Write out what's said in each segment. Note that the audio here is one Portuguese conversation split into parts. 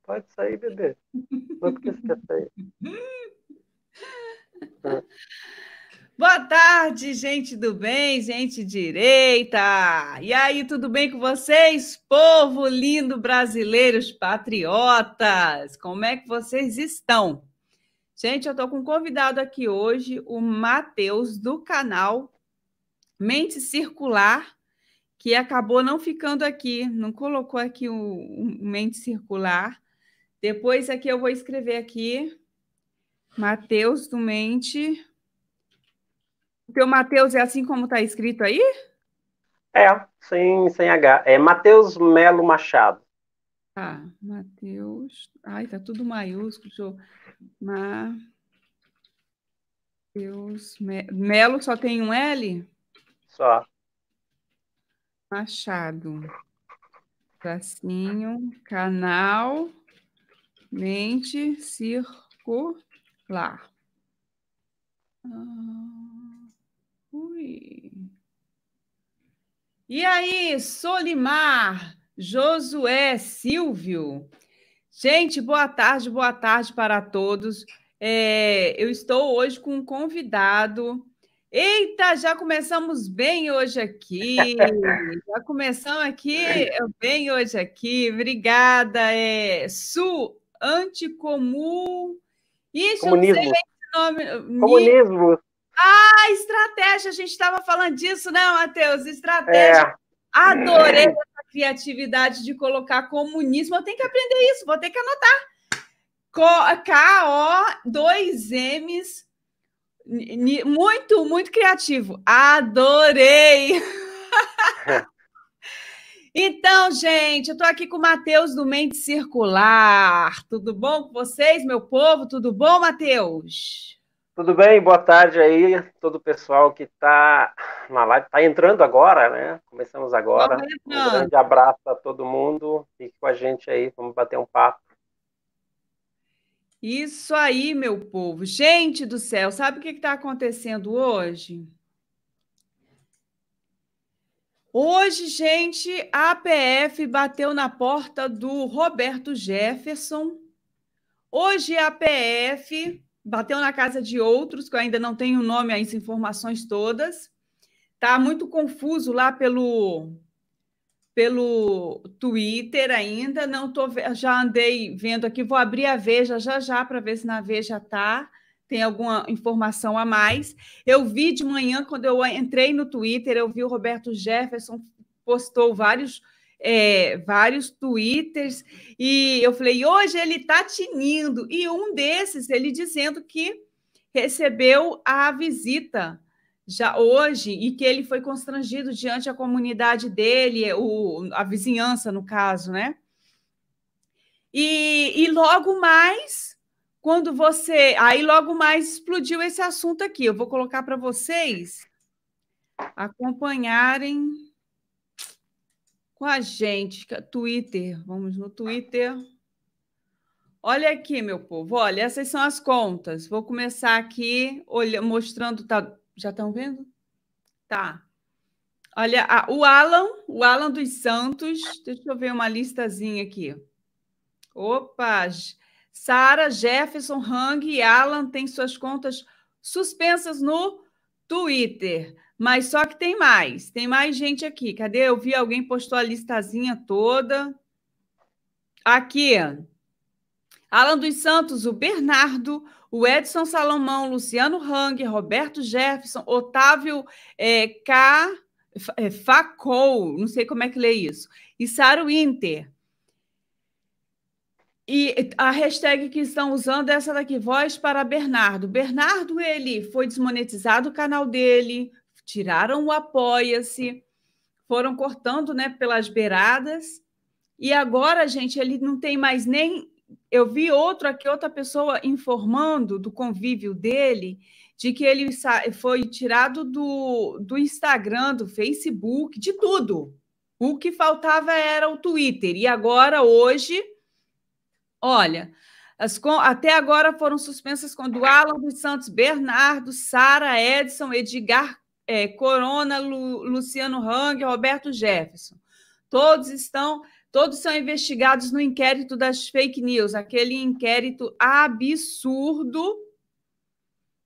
Pode sair, bebê. Por que você quer sair? Boa tarde, gente do bem, gente direita. E aí, tudo bem com vocês? Povo lindo, brasileiros patriotas, como é que vocês estão? Gente, eu estou com um convidado aqui hoje, o Matheus, do canal Mente Circular, que acabou não ficando aqui, não colocou aqui o Mente Circular. Depois aqui eu vou escrever aqui, Matheus do Mente. O teu Matheus é assim como está escrito aí? É, sem H. É Matheus Melo Machado. Tá, Matheus. Ai, tá tudo maiúsculo. Deixa eu... Matheus Melo só tem um L? Só. Machado. Tracinho, canal, mente circular. Ui. E aí, Solimar, Josué, Silvio. Gente, boa tarde para todos. Eu estou hoje com um convidado. Eita, já começamos bem hoje aqui. Já começamos aqui bem hoje aqui. Obrigada. Anticomum. Ixi, eu não sei Comunismo. esse nome. Comunismo. A estratégia, a gente estava falando disso, né, Matheus? Estratégia. É. Adorei essa criatividade de colocar comunismo. Eu tenho que aprender isso, vou ter que anotar. K-O, 2 M's. Muito, muito criativo. Adorei! Então, gente, eu estou aqui com o Matheus do Mente Circular. Tudo bom com vocês, meu povo? Tudo bom, Matheus? Tudo bem? Boa tarde aí, todo o pessoal que está na live. Está entrando agora, né? Começamos agora. Vamos Um entrando. grande abraço a todo mundo. Fique com a gente aí, vamos bater um papo. Isso aí, meu povo. Gente do céu, sabe o que está acontecendo hoje? Hoje, gente, a APF bateu na porta do Roberto Jefferson. Hoje a APF bateu na casa de outros, que eu ainda não tenho o nome, as informações todas. Está muito confuso lá pelo Twitter ainda. Não tô, já andei vendo aqui, vou abrir a Veja já para ver se na Veja tem alguma informação a mais. Eu vi de manhã, quando eu entrei no Twitter, eu vi o Roberto Jefferson postou vários twitters e eu falei, hoje ele está tinindo. E um desses, ele dizendo que recebeu a visita já hoje e que ele foi constrangido diante da comunidade dele, a vizinhança, no caso, né? E logo mais, quando você... Aí logo mais explodiu esse assunto aqui. Eu vou colocar para vocês acompanharem com a gente. Twitter, vamos no Twitter. Olha aqui, meu povo, olha, essas são as contas. Vou começar aqui mostrando, tá? Já estão vendo? Tá. Olha, o Alan dos Santos, deixa eu ver uma listazinha aqui. Opa! Sara, Jefferson, Hang e Alan têm suas contas suspensas no Twitter. Mas só que tem mais gente aqui. Cadê? Eu vi alguém postou a listazinha toda. Aqui, Alan dos Santos, o Bernardo, o Edson Salomão, Luciano Hang, Roberto Jefferson, Otávio Facou, não sei como é que lê isso, e Saro Inter. E a hashtag que estão usando é essa daqui, voz para Bernardo. Bernardo, ele foi desmonetizado o canal dele, tiraram o Apoia-se, foram cortando, né, pelas beiradas, e agora, gente, ele não tem mais nem... Eu vi outra pessoa informando do convívio dele, de que ele foi tirado do Instagram, do Facebook, de tudo. O que faltava era o Twitter. E agora, hoje, olha, até agora foram suspensas quando Alan dos Santos, Bernardo, Sara, Edson, Edgar Corona, Luciano Hang, Roberto Jefferson. Todos são investigados no inquérito das fake news, aquele inquérito absurdo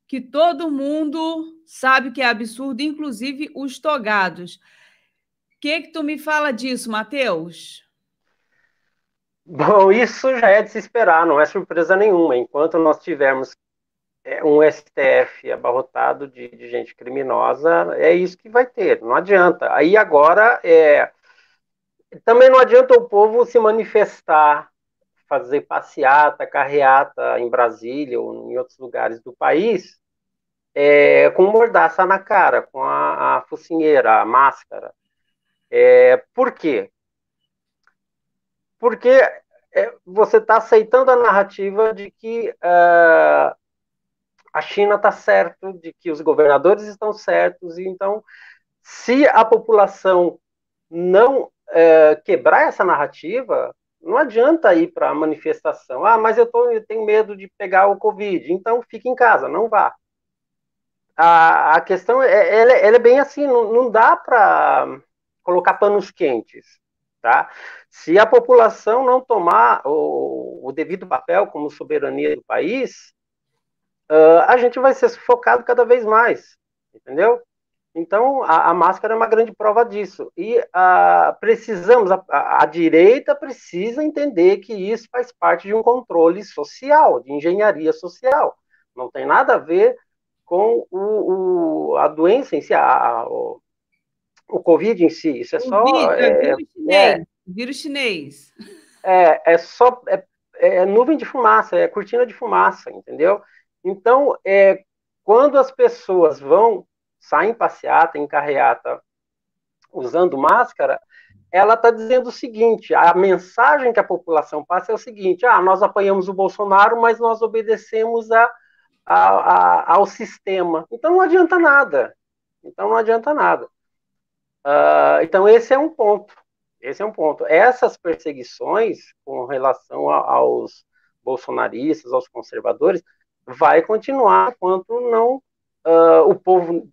que todo mundo sabe que é absurdo, inclusive os togados. O que tu me fala disso, Matheus? Bom, isso já é de se esperar, não é surpresa nenhuma. Enquanto nós tivermos um STF abarrotado de gente criminosa, é isso que vai ter, não adianta. Aí agora, também não adianta o povo se manifestar, fazer passeata, carreata em Brasília ou em outros lugares do país, com mordaça na cara, com a focinheira, a máscara. Por quê? Porque você está aceitando a narrativa de que a China está certo, de que os governadores estão certos, e então, se a população não quebrar essa narrativa, não adianta ir para a manifestação. Ah, mas eu tenho medo de pegar o Covid, então fique em casa, não vá. A questão ela é bem assim, não dá para colocar panos quentes, tá? Se a população não tomar o devido papel como soberania do país, a gente vai ser sufocado cada vez mais, entendeu? Então, a máscara é uma grande prova disso. E precisamos, a direita precisa entender que isso faz parte de um controle social, de engenharia social. Não tem nada a ver com a doença em si, o Covid em si. Isso é só. Vírus chinês. Vírus chinês. É só. Nuvem de fumaça, é cortina de fumaça, entendeu? Então, quando as pessoas saem passeata, em carreata, usando máscara, ela está dizendo o seguinte: a mensagem que a população passa é o seguinte: nós apoiamos o Bolsonaro, mas nós obedecemos ao sistema. Então não adianta nada. Então esse é um ponto. Essas perseguições com relação aos bolsonaristas, aos conservadores, vai continuar enquanto não o povo,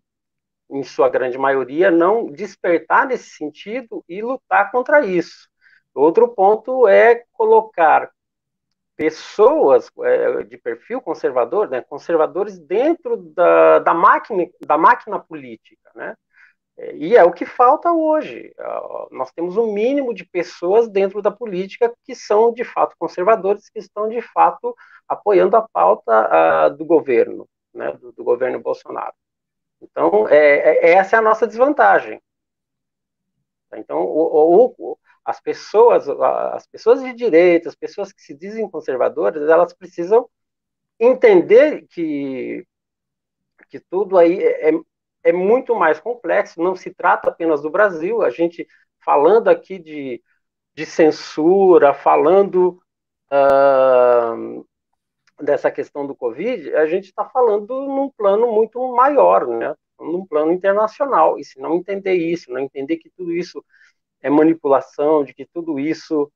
em sua grande maioria, não despertar nesse sentido e lutar contra isso. Outro ponto é colocar pessoas de perfil conservador, né, conservadores dentro da máquina política, né? E é o que falta hoje. Nós temos um mínimo de pessoas dentro da política que são, de fato, conservadores, que estão, de fato, apoiando a pauta do governo, né, do governo Bolsonaro. Então, essa é a nossa desvantagem. Então, as pessoas de direita, as pessoas que se dizem conservadoras, elas precisam entender que tudo aí é muito mais complexo, não se trata apenas do Brasil. A gente falando aqui de censura, falando dessa questão do Covid, a gente está falando num plano muito maior, né? Num plano internacional. E se não entender isso, não entender que tudo isso é manipulação, de que tudo isso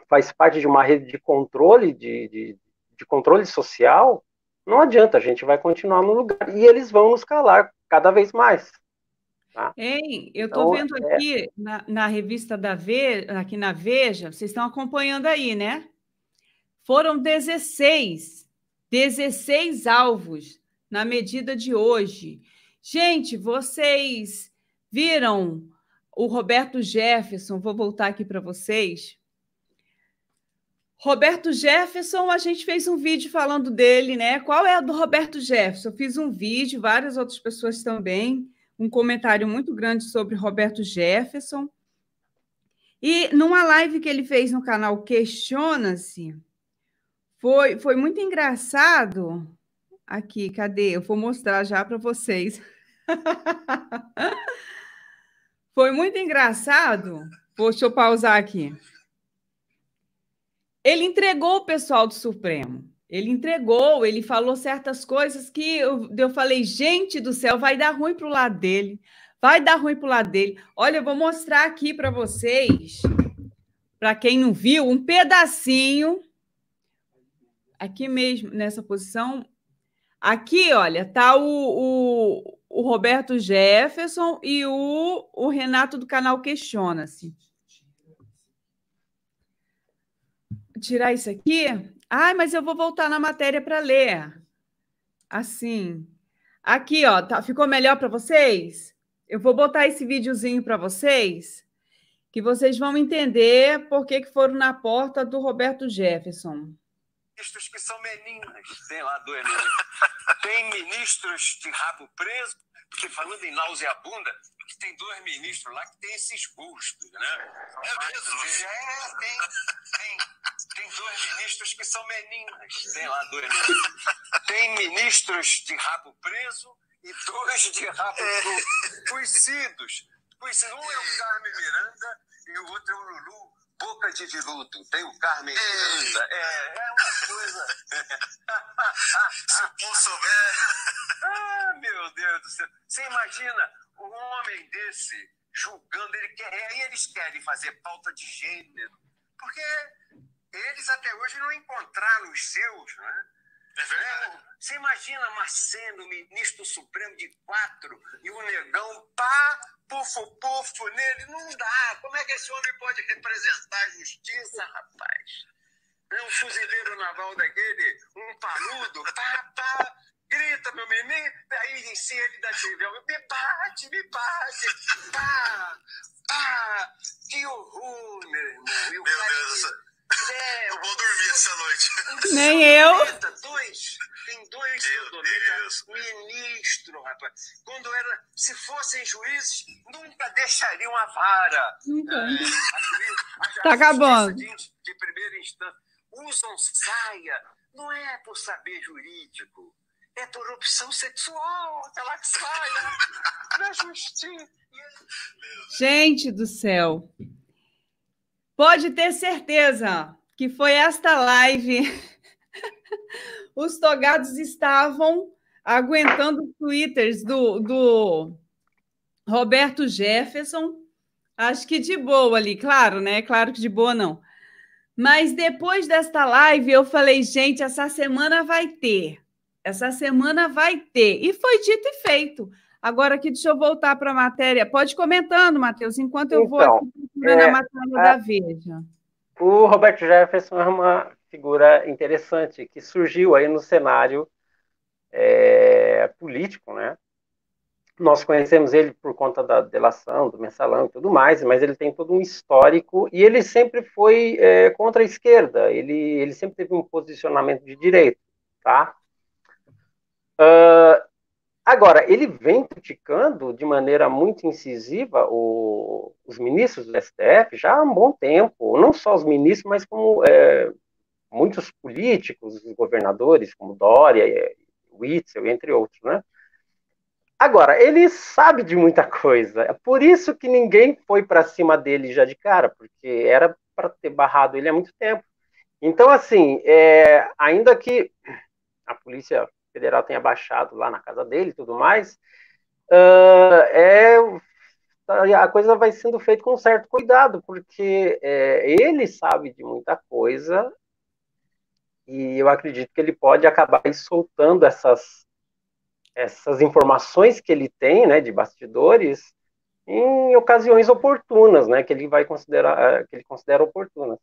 faz parte de uma rede de controle, de controle social, não adianta, a gente vai continuar no lugar e eles vão nos calar cada vez mais. Tá? Hein, eu estou vendo aqui na revista aqui na Veja, vocês estão acompanhando aí, né? Foram 16 alvos na medida de hoje. Gente, vocês viram o Roberto Jefferson? Vou voltar aqui para vocês. Roberto Jefferson, a gente fez um vídeo falando dele, né? Qual é a do Roberto Jefferson? Eu fiz um vídeo, várias outras pessoas também, um comentário muito grande sobre Roberto Jefferson. E numa live que ele fez no canal Questiona-se, foi muito engraçado. Aqui, cadê? Eu vou mostrar já para vocês. Foi muito engraçado. Deixa eu pausar aqui. Ele entregou o pessoal do Supremo. Ele falou certas coisas que eu falei, gente do céu, vai dar ruim para o lado dele. Vai dar ruim para o lado dele. Olha, eu vou mostrar aqui para vocês, para quem não viu, um pedacinho, aqui mesmo, nessa posição. Aqui, olha, está o Roberto Jefferson e o Renato do canal Questiona-se. tirar isso aqui. Ai, mas eu vou voltar na matéria para ler. Assim. Aqui, ó, tá, ficou melhor para vocês? Eu vou botar esse videozinho para vocês, que vocês vão entender por que foram na porta do Roberto Jefferson. Ministros que são meninas, tem lá 2 ministros. Tem ministros de rabo preso, porque falando em nauseabunda, que tem 2 ministros lá que tem esses bustos, né? É mesmo? Tem 2 ministros que são meninas, tem lá 2 ministros. Tem ministros de rabo preso e 2 de rabo conhecidos. Um é o Carmen Miranda e o outro é o Lulu. Boca de viludo, tem o Carmen Miranda. É uma coisa. Se o povo souber. Meu Deus do céu. Você imagina um homem desse julgando, aí eles querem fazer pauta de gênero, porque eles até hoje não encontraram os seus, né? É verdade. Você imagina Marcelo, ministro supremo de 4, e o negão, pufo nele, não dá. Como é que esse homem pode representar a justiça, rapaz? Um fuzileiro naval daquele, um paludo, grita, meu menino, aí em si ele dá nível, me bate, que horror, meu irmão. E o meu cara Deus do céu. Eu vou dormir essa noite. Nem eu. Tem 2 ministros, rapaz. Se fossem juízes, nunca deixariam a vara. Nunca. Tá acabando. De primeira instância. Usam saia. Não é por saber jurídico. É por opção sexual. Aquela saia. Na justiça. Gente do céu. Pode ter certeza que foi esta live. Os togados estavam aguentando os twitters do Roberto Jefferson. Acho que de boa ali, claro, né? Claro que de boa não. Mas depois desta live, eu falei, gente, essa semana vai ter. Essa semana vai ter. E foi dito e feito. Agora aqui, deixa eu voltar para a matéria. Pode ir comentando, Matheus, enquanto eu vou aqui procurando a matéria da Veja. O Roberto Jefferson é uma figura interessante que surgiu aí no cenário político, né? Nós conhecemos ele por conta da delação, do mensalão e tudo mais, mas ele tem todo um histórico e ele sempre foi contra a esquerda, ele sempre teve um posicionamento de direita, tá? Agora, ele vem criticando de maneira muito incisiva os ministros do STF já há um bom tempo, não só os ministros, mas como muitos políticos, os governadores, como Dória, Witzel, entre outros, né? Agora, ele sabe de muita coisa, é por isso que ninguém foi para cima dele já de cara, porque era para ter barrado ele há muito tempo. Então, assim, ainda que a Polícia Federal tenha baixado lá na casa dele e tudo mais, a coisa vai sendo feita com certo cuidado, porque ele sabe de muita coisa e eu acredito que ele pode acabar soltando essas informações que ele tem, né, de bastidores, em ocasiões oportunas, né, que ele considera oportunas.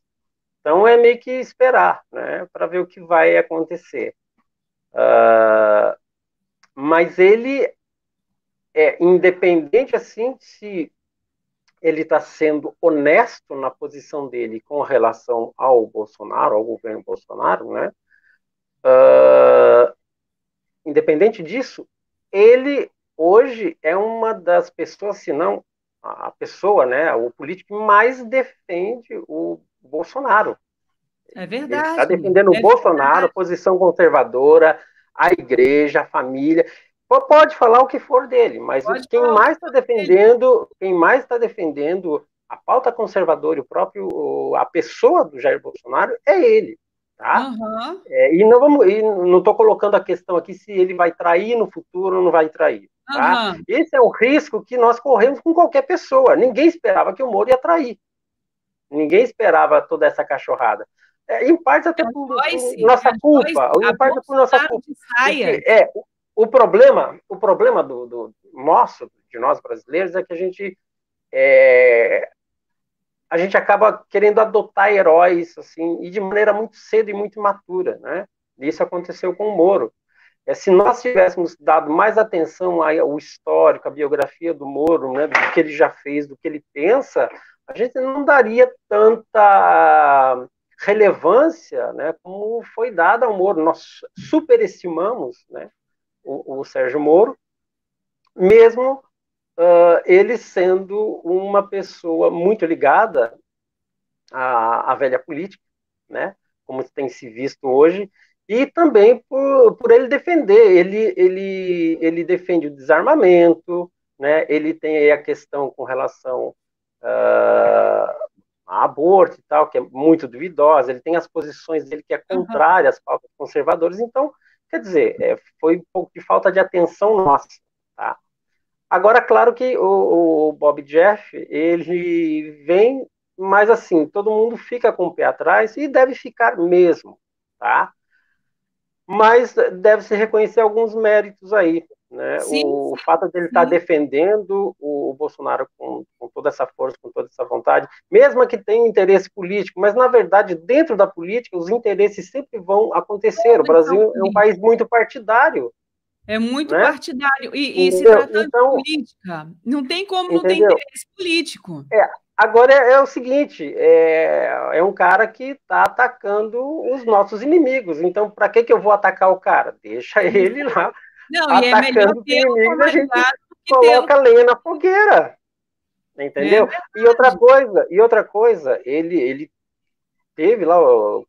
Então é meio que esperar, né, para ver o que vai acontecer. Mas ele independente assim se ele está sendo honesto na posição dele com relação ao Bolsonaro, ao governo Bolsonaro, né? Independente disso, ele hoje é uma das pessoas, se não a pessoa, né, o político que mais defende o Bolsonaro. É verdade. Ele está defendendo o Bolsonaro, a posição conservadora, a igreja, a família. Pode falar o que for dele, mas quem mais está defendendo a pauta conservadora e a pessoa do Jair Bolsonaro é ele, tá? Uhum. E não estou colocando a questão aqui se ele vai trair no futuro ou não vai trair, tá? Uhum. Esse é o risco que nós corremos com qualquer pessoa. Ninguém esperava que o Moro ia trair. Ninguém esperava toda essa cachorrada. Em parte até por nossa culpa. Em parte por nossa culpa. O problema de nós brasileiros, é que a gente a gente acaba querendo adotar heróis, assim, e de maneira muito cedo e muito imatura, né? Isso aconteceu com o Moro. Se nós tivéssemos dado mais atenção ao histórico, à biografia do Moro, né, do que ele já fez, do que ele pensa, a gente não daria tanta relevância, né, como foi dada ao Moro. Nós superestimamos, né, o Sérgio Moro, mesmo ele sendo uma pessoa muito ligada à velha política, né, como tem se visto hoje, e também por ele defender, ele defende o desarmamento, né, ele tem aí a questão com relação a aborto e tal, que é muito duvidosa, ele tem as posições dele que é contrária às pautas conservadoras, então, quer dizer, foi um pouco de falta de atenção nossa, tá? Agora, claro que o Bob Jeff, ele vem, mas assim, todo mundo fica com o pé atrás, e deve ficar mesmo, tá? Mas deve-se reconhecer alguns méritos aí, né? Sim, o fato de ele estar defendendo o Bolsonaro com toda essa força, com toda essa vontade, mesmo que tenha interesse político, mas na verdade, dentro da política, os interesses sempre vão acontecer. O Brasil é um país muito partidário. É muito, né? Partidário. E se Entendeu? tratando Então, de política, não tem como não ter interesse político. Agora é o seguinte, é um cara que está atacando os nossos inimigos. Então, para que eu vou atacar o cara? Deixa ele lá atacando os inimigos, a gente coloca lenha na fogueira. Entendeu? E outra coisa, ele teve lá,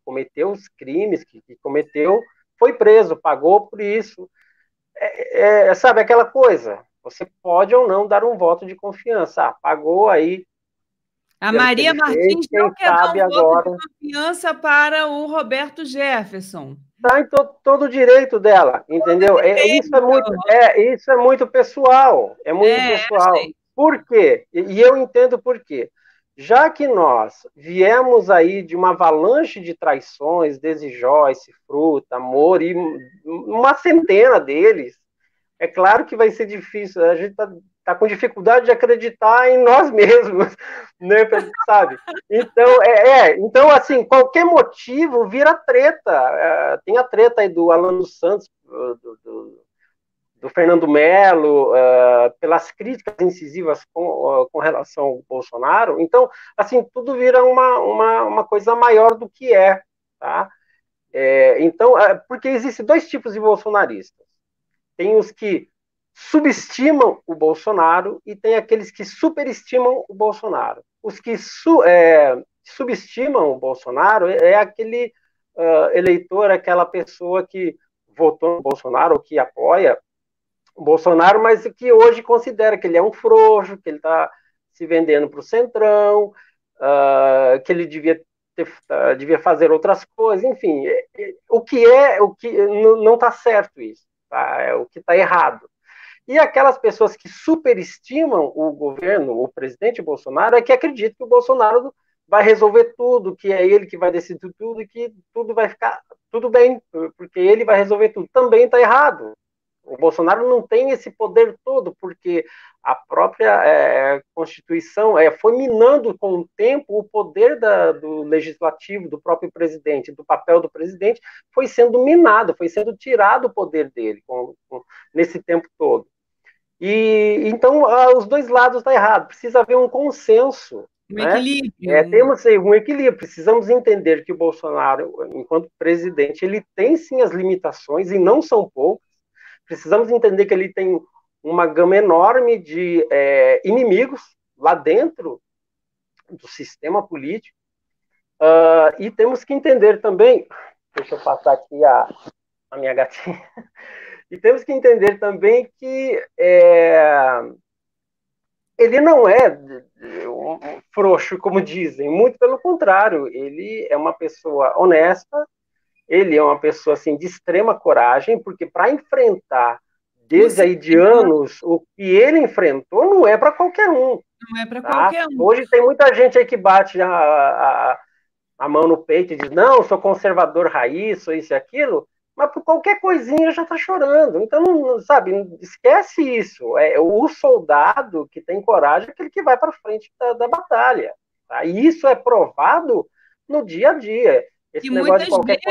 cometeu os crimes que cometeu, foi preso, pagou por isso. Sabe, aquela coisa, você pode ou não dar um voto de confiança. Pagou aí. A Maria Martins não quer dar um voto de confiança para o Roberto Jefferson. Está em todo o direito dela, entendeu? Isso é muito pessoal. É muito pessoal. Por quê? E eu entendo por quê. Já que nós viemos aí de uma avalanche de traições, desde Joyce, Fruta, Moro, e uma centena deles, é claro que vai ser difícil. A gente tá com dificuldade de acreditar em nós mesmos, né, sabe? Então, assim, qualquer motivo vira treta. Tem a treta aí do Alan dos Santos, do Fernando Melo, pelas críticas incisivas com relação ao Bolsonaro. Então, assim, tudo vira uma coisa maior do que tá? Então, porque existem dois tipos de bolsonaristas. Tem os que subestimam o Bolsonaro e tem aqueles que superestimam o Bolsonaro. Os que subestimam o Bolsonaro é aquele eleitor, aquela pessoa que votou no Bolsonaro ou que apoia o Bolsonaro, mas que hoje considera que ele é um frouxo, que ele está se vendendo para o Centrão, que ele devia fazer outras coisas, enfim, o que não está certo isso, tá? É o que está errado. E aquelas pessoas que superestimam o governo, o presidente Bolsonaro, é que acreditam que o Bolsonaro vai resolver tudo, que é ele que vai decidir tudo e que tudo vai ficar tudo bem, porque ele vai resolver tudo. Também está errado. O Bolsonaro não tem esse poder todo, porque a própria Constituição foi minando com o tempo o poder do legislativo, do próprio presidente, do papel do presidente, foi sendo minado, foi sendo tirado o poder dele nesse tempo todo. E então os dois lados estão errados, precisa haver um consenso. Equilíbrio. Temos um equilíbrio, precisamos entender que o Bolsonaro, enquanto presidente, ele tem sim as limitações, e não são poucas. Precisamos entender que ele tem uma gama enorme de inimigos lá dentro do sistema político, e temos que entender também, deixa eu passar aqui a minha gatinha, e temos que entender também que ele não é um frouxo, como dizem, muito pelo contrário, ele é uma pessoa honesta, ele é uma pessoa assim, de extrema coragem, porque para enfrentar desde aí de anos o que ele enfrentou não é para qualquer um. Não é para qualquer um. Hoje tem muita gente aí que bate a mão no peito e diz, não, eu sou conservador raiz, sou isso e aquilo, mas por qualquer coisinha já está chorando. Então, não, sabe, esquece isso. O soldado que tem coragem é aquele que vai para frente da batalha. Tá? E isso é provado no dia a dia. Esse E negócio de muitas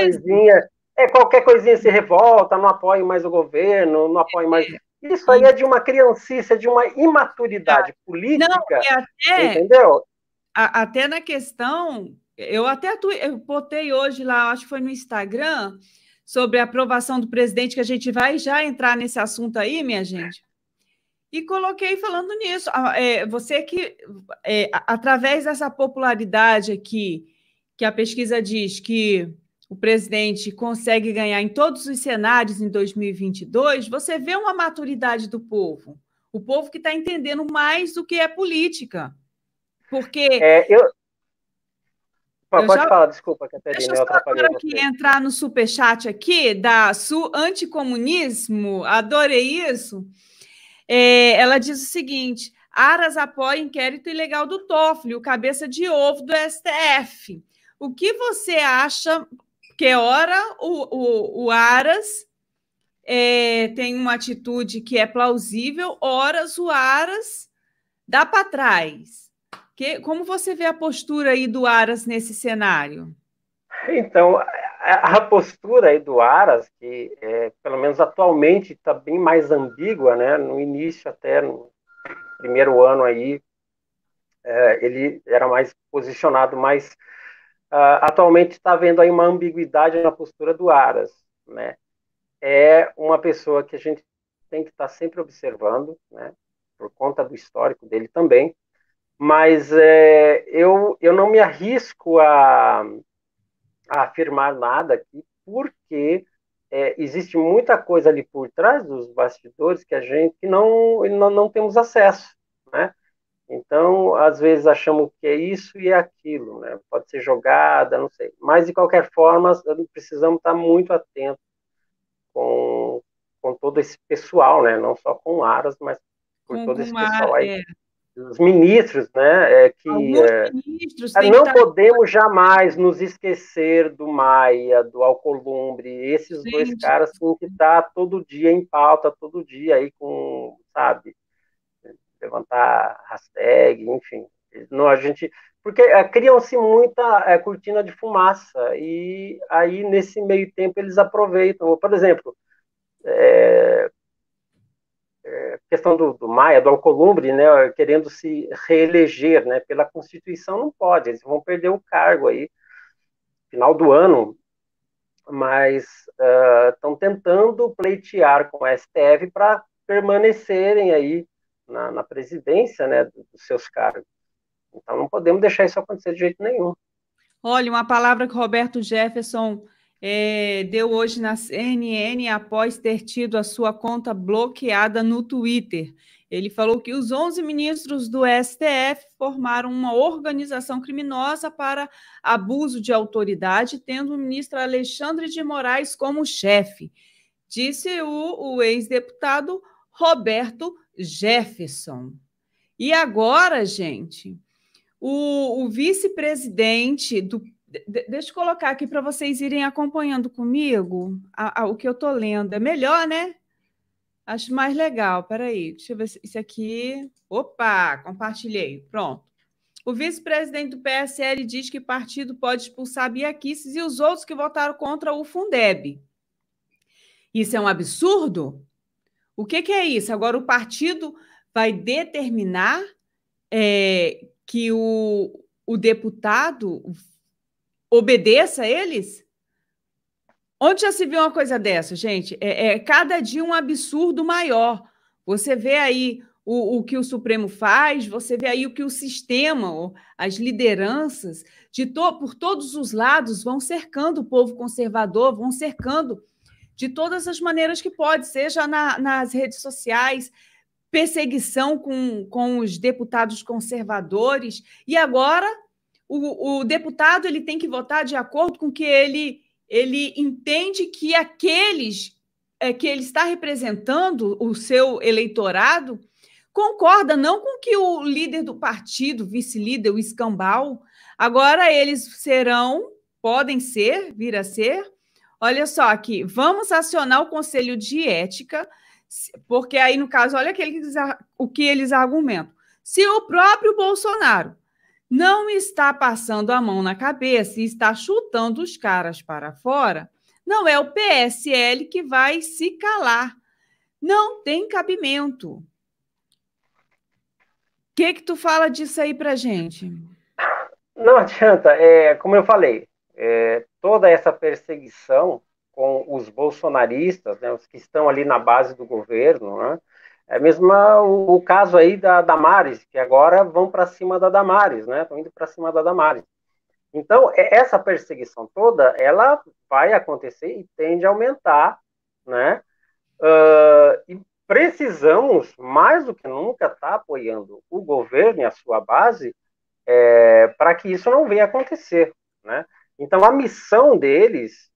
qualquer coisinha se revolta, não apoia mais o governo, não apoia mais... Isso aí é de uma criancice, é de uma imaturidade não, política, e entendeu? até na questão, eu botei hoje lá, acho que foi no Instagram, sobre a aprovação do presidente, que a gente vai já entrar nesse assunto aí, minha gente. E coloquei falando nisso. Você que, através dessa popularidade aqui, que a pesquisa diz que o presidente consegue ganhar em todos os cenários em 2022, você vê uma maturidade do povo. O povo que está entendendo mais do que é política. Porque... Pode falar, desculpa, Caterina, eu atrapalhei você. Deixa eu entrar no superchat aqui, da Anticomunismo, adorei isso. Ela diz o seguinte: Aras apoia inquérito ilegal do Toffoli, o cabeça de ovo do STF. O que você acha? Porque, ora, o Aras tem uma atitude que é plausível, horas o Aras dá para trás. Como você vê a postura aí do Aras nesse cenário? Então, a postura aí do Aras, que pelo menos atualmente está bem mais ambígua, né? No início, até no primeiro ano aí, ele era mais posicionado, mas atualmente está havendo aí uma ambiguidade na postura do Aras, né? É uma pessoa que a gente tem que estar sempre observando, né? Por conta do histórico dele também, mas eu não me arrisco a afirmar nada aqui, porque existe muita coisa ali por trás dos bastidores que a gente não temos acesso, né? Então, às vezes achamos que é isso e é aquilo, né? Pode ser jogada, não sei. Mas, de qualquer forma, precisamos estar muito atentos com todo esse pessoal, né? Não só com Aras, mas por todo esse pessoal aí. Os ministros, né? Ministros não podemos jamais nos esquecer do Maia, do Alcolumbre. Esses dois caras têm que estar todo dia em pauta, todo dia aí com, sabe, levantar hashtag, enfim. Não, porque criam-se muita cortina de fumaça e aí nesse meio tempo eles aproveitam. Por exemplo, questão do Maia, do Alcolumbre, né, querendo se reeleger, né, pela Constituição não pode, eles vão perder o cargo aí final do ano, mas estão tentando pleitear com a STF para permanecerem aí na presidência, né, dos seus cargos. Então não podemos deixar isso acontecer de jeito nenhum. Olha, uma palavra que Roberto Jefferson deu hoje na CNN após ter tido a sua conta bloqueada no Twitter. Ele falou que os 11 ministros do STF formaram uma organização criminosa para abuso de autoridade, tendo o ministro Alexandre de Moraes como chefe, disse o ex-deputado Roberto Jefferson. E agora, gente, o vice-presidente do... Deixa eu colocar aqui para vocês irem acompanhando comigo o que eu estou lendo. É melhor, né? Acho mais legal. Peraí, deixa eu ver se isso aqui... Opa, compartilhei. Pronto. O vice-presidente do PSL diz que o partido pode expulsar Bia Kicis e os outros que votaram contra o Fundeb. Isso é um absurdo? O que é isso? Agora o partido vai determinar que o deputado obedeça a eles? Onde já se viu uma coisa dessa, gente? Cada dia um absurdo maior. Você vê aí o que o Supremo faz, você vê aí o que o sistema, as lideranças, por todos os lados, vão cercando o povo conservador, vão cercando de todas as maneiras que pode, seja nas redes sociais, perseguição com os deputados conservadores, e agora o deputado ele tem que votar de acordo com o que ele entende que aqueles que ele está representando, o seu eleitorado, concorda, não com que o líder do partido, vice-líder, o escambau, agora eles podem vir a ser, olha só aqui, vamos acionar o Conselho de Ética, porque aí, no caso, olha o que eles argumentam. Se o próprio Bolsonaro não está passando a mão na cabeça e está chutando os caras para fora, não é o PSL que vai se calar. Não tem cabimento. O que tu fala disso aí pra gente? Não adianta, como eu falei, toda essa perseguição com os bolsonaristas, né, os que estão ali na base do governo, né, é mesmo o caso aí da Damares, que agora vão para cima da Damares, né, estão indo para cima da Damares. Então, essa perseguição toda, ela vai acontecer e tende a aumentar, né, e precisamos, mais do que nunca, estar apoiando o governo e a sua base para que isso não venha a acontecer, né? Então, a missão deles,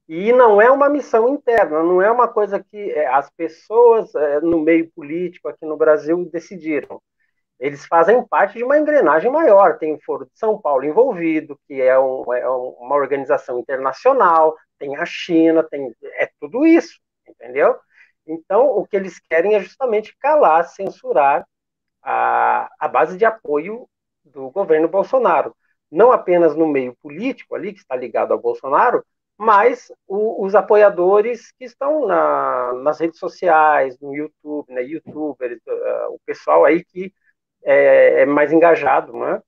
e não é uma missão interna, não é uma coisa que as pessoas no meio político aqui no Brasil decidiram. Eles fazem parte de uma engrenagem maior. Tem o Foro de São Paulo envolvido, que uma organização internacional, tem a China, é tudo isso, entendeu? Então, o que eles querem é justamente calar, censurar a base de apoio do governo Bolsonaro. Não apenas no meio político ali, que está ligado ao Bolsonaro, mas os apoiadores que estão nas redes sociais, no YouTube, né, YouTubers, o pessoal aí que é mais engajado, né,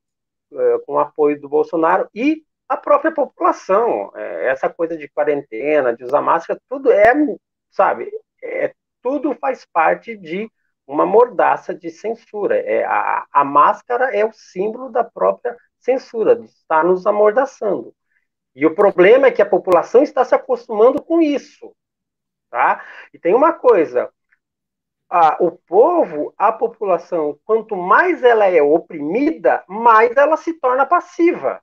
com o apoio do Bolsonaro, e a própria população. Essa coisa de quarentena, de usar máscara, tudo sabe, tudo faz parte de uma mordaça de censura. A máscara é o símbolo da própria censura, de estar nos amordaçando. E o problema é que a população está se acostumando com isso. Tá? E tem uma coisa, o povo, a população, quanto mais ela é oprimida, mais ela se torna passiva.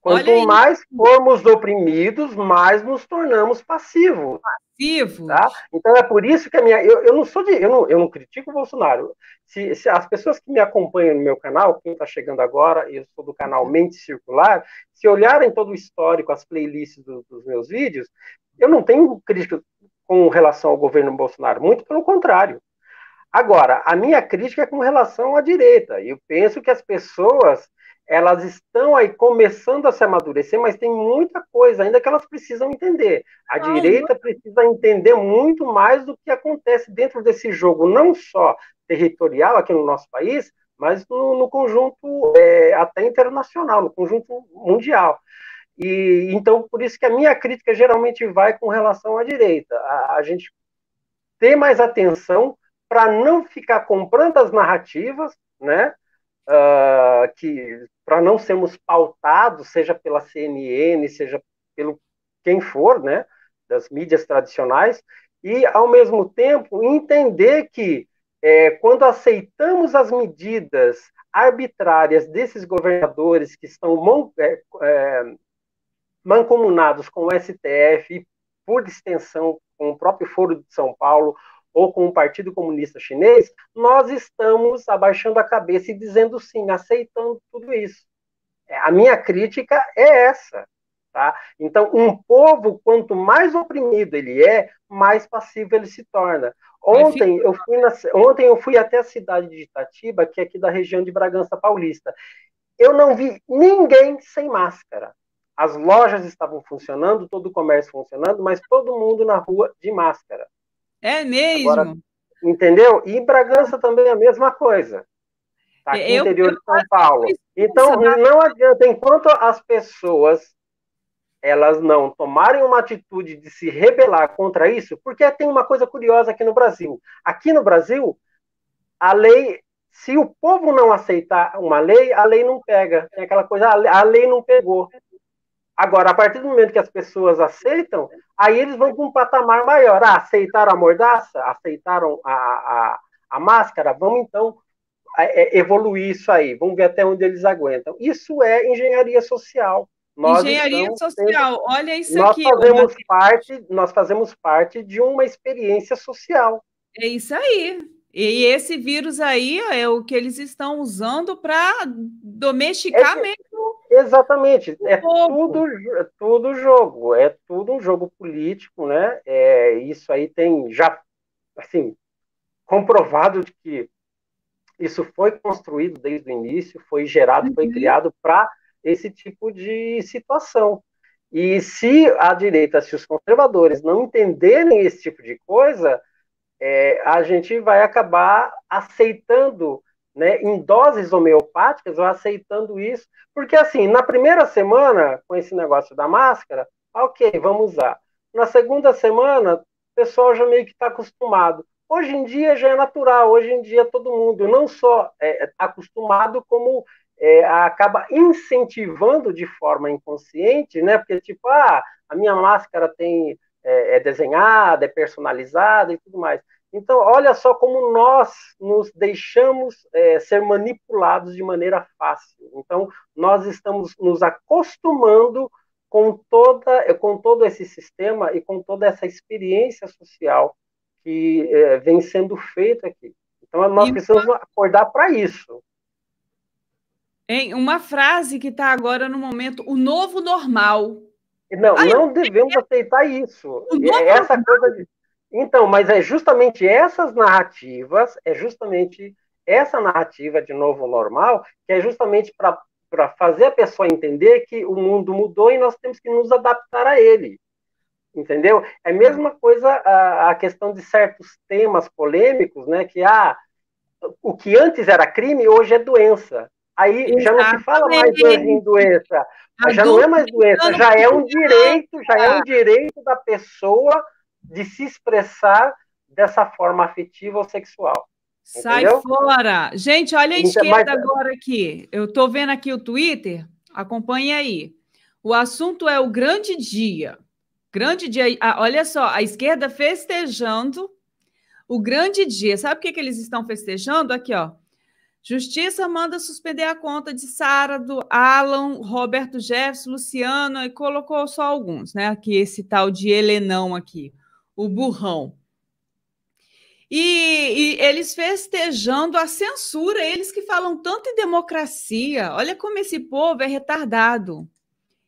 Quanto mais formos oprimidos, mais nos tornamos passivos. Tá? Então é por isso que eu não critico o Bolsonaro. Se as pessoas que me acompanham no meu canal, quem está chegando agora, eu sou do canal Mente Circular, se olharem todo o histórico, as playlists dos meus vídeos, eu não tenho crítica com relação ao governo Bolsonaro, muito pelo contrário. Agora, a minha crítica é com relação à direita. Eu penso que as pessoas elas estão aí começando a se amadurecer, mas tem muita coisa ainda que elas precisam entender. A direita precisa entender muito mais do que acontece dentro desse jogo, não só territorial aqui no nosso país, mas no conjunto até internacional, no conjunto mundial. E então, por isso que a minha crítica geralmente vai com relação à direita. A gente ter mais atenção para não ficar comprando as narrativas, né? Para não sermos pautados, seja pela CNN, seja pelo quem for, né, das mídias tradicionais, e, ao mesmo tempo, entender que quando aceitamos as medidas arbitrárias desses governadores que estão mancomunados com o STF e, por extensão, com o próprio Foro de São Paulo, ou com o Partido Comunista Chinês, nós estamos abaixando a cabeça e dizendo sim, aceitando tudo isso. A minha crítica é essa. Tá? Então, um povo, quanto mais oprimido ele é, mais passivo ele se torna. Ontem eu fui até a cidade de Itatiba, que é aqui da região de Bragança Paulista. Eu não vi ninguém sem máscara. As lojas estavam funcionando, todo o comércio funcionando, mas todo mundo na rua de máscara. É mesmo? Agora, entendeu? E em Bragança também é a mesma coisa. Tá aqui no interior de São Paulo. Então, não adianta, enquanto as pessoas elas não tomarem uma atitude de se rebelar contra isso, porque tem uma coisa curiosa aqui no Brasil. Aqui no Brasil, a lei, se o povo não aceitar uma lei, a lei não pega. Tem aquela coisa, a lei não pegou. Agora, a partir do momento que as pessoas aceitam, aí eles vão para um patamar maior. Aceitaram a mordaça? Aceitaram a máscara? Vamos, então, evoluir isso aí. Vamos ver até onde eles aguentam. Isso é engenharia social. Engenharia social, olha isso aqui. Nós fazemos parte de uma experiência social. É isso aí. E esse vírus aí é o que eles estão usando para domesticar mesmo. Exatamente. É tudo jogo. É tudo um jogo político, né? Isso aí tem já, assim, comprovado de que isso foi construído desde o início, foi gerado, foi criado para esse tipo de situação. E se a direita, se os conservadores não entenderem esse tipo de coisa, a gente vai acabar aceitando, né, em doses homeopáticas, ou aceitando isso, porque assim, na primeira semana, com esse negócio da máscara, ok, vamos usar. Na segunda semana, o pessoal já meio que está acostumado. Hoje em dia já é natural, hoje em dia todo mundo não só está acostumado, como acaba incentivando de forma inconsciente, né? Porque tipo, a minha máscara é desenhada, é personalizada e tudo mais. Então, olha só como nós nos deixamos ser manipulados de maneira fácil. Então, nós estamos nos acostumando com todo esse sistema e com toda essa experiência social que vem sendo feita aqui. Então, nós precisamos acordar para isso. Uma frase que está agora no momento, o novo normal. Não devemos aceitar isso. Essa coisa de... Então, mas é justamente essas narrativas, é justamente essa narrativa de novo normal, que é justamente para fazer a pessoa entender que o mundo mudou e nós temos que nos adaptar a ele. Entendeu? É a mesma coisa a questão de certos temas polêmicos, né? Que o que antes era crime, hoje é doença. Aí já não se fala mais hoje em doença, já não é mais doença, já é um direito da pessoa de se expressar dessa forma afetiva ou sexual. Sai entendeu? Fora! Gente, olha a esquerda agora aqui. Eu estou vendo aqui o Twitter, acompanhe aí. O assunto é o grande dia. Grande dia. Olha só, a esquerda festejando o grande dia. Sabe o que eles estão festejando? Aqui, ó. Justiça manda suspender a conta de Sara, do Alan, Roberto Jefferson, Luciano, e colocou só alguns, né? Aqui, esse tal de Helenão aqui, o burrão. E eles festejando a censura, eles que falam tanto em democracia. Olha como esse povo é retardado.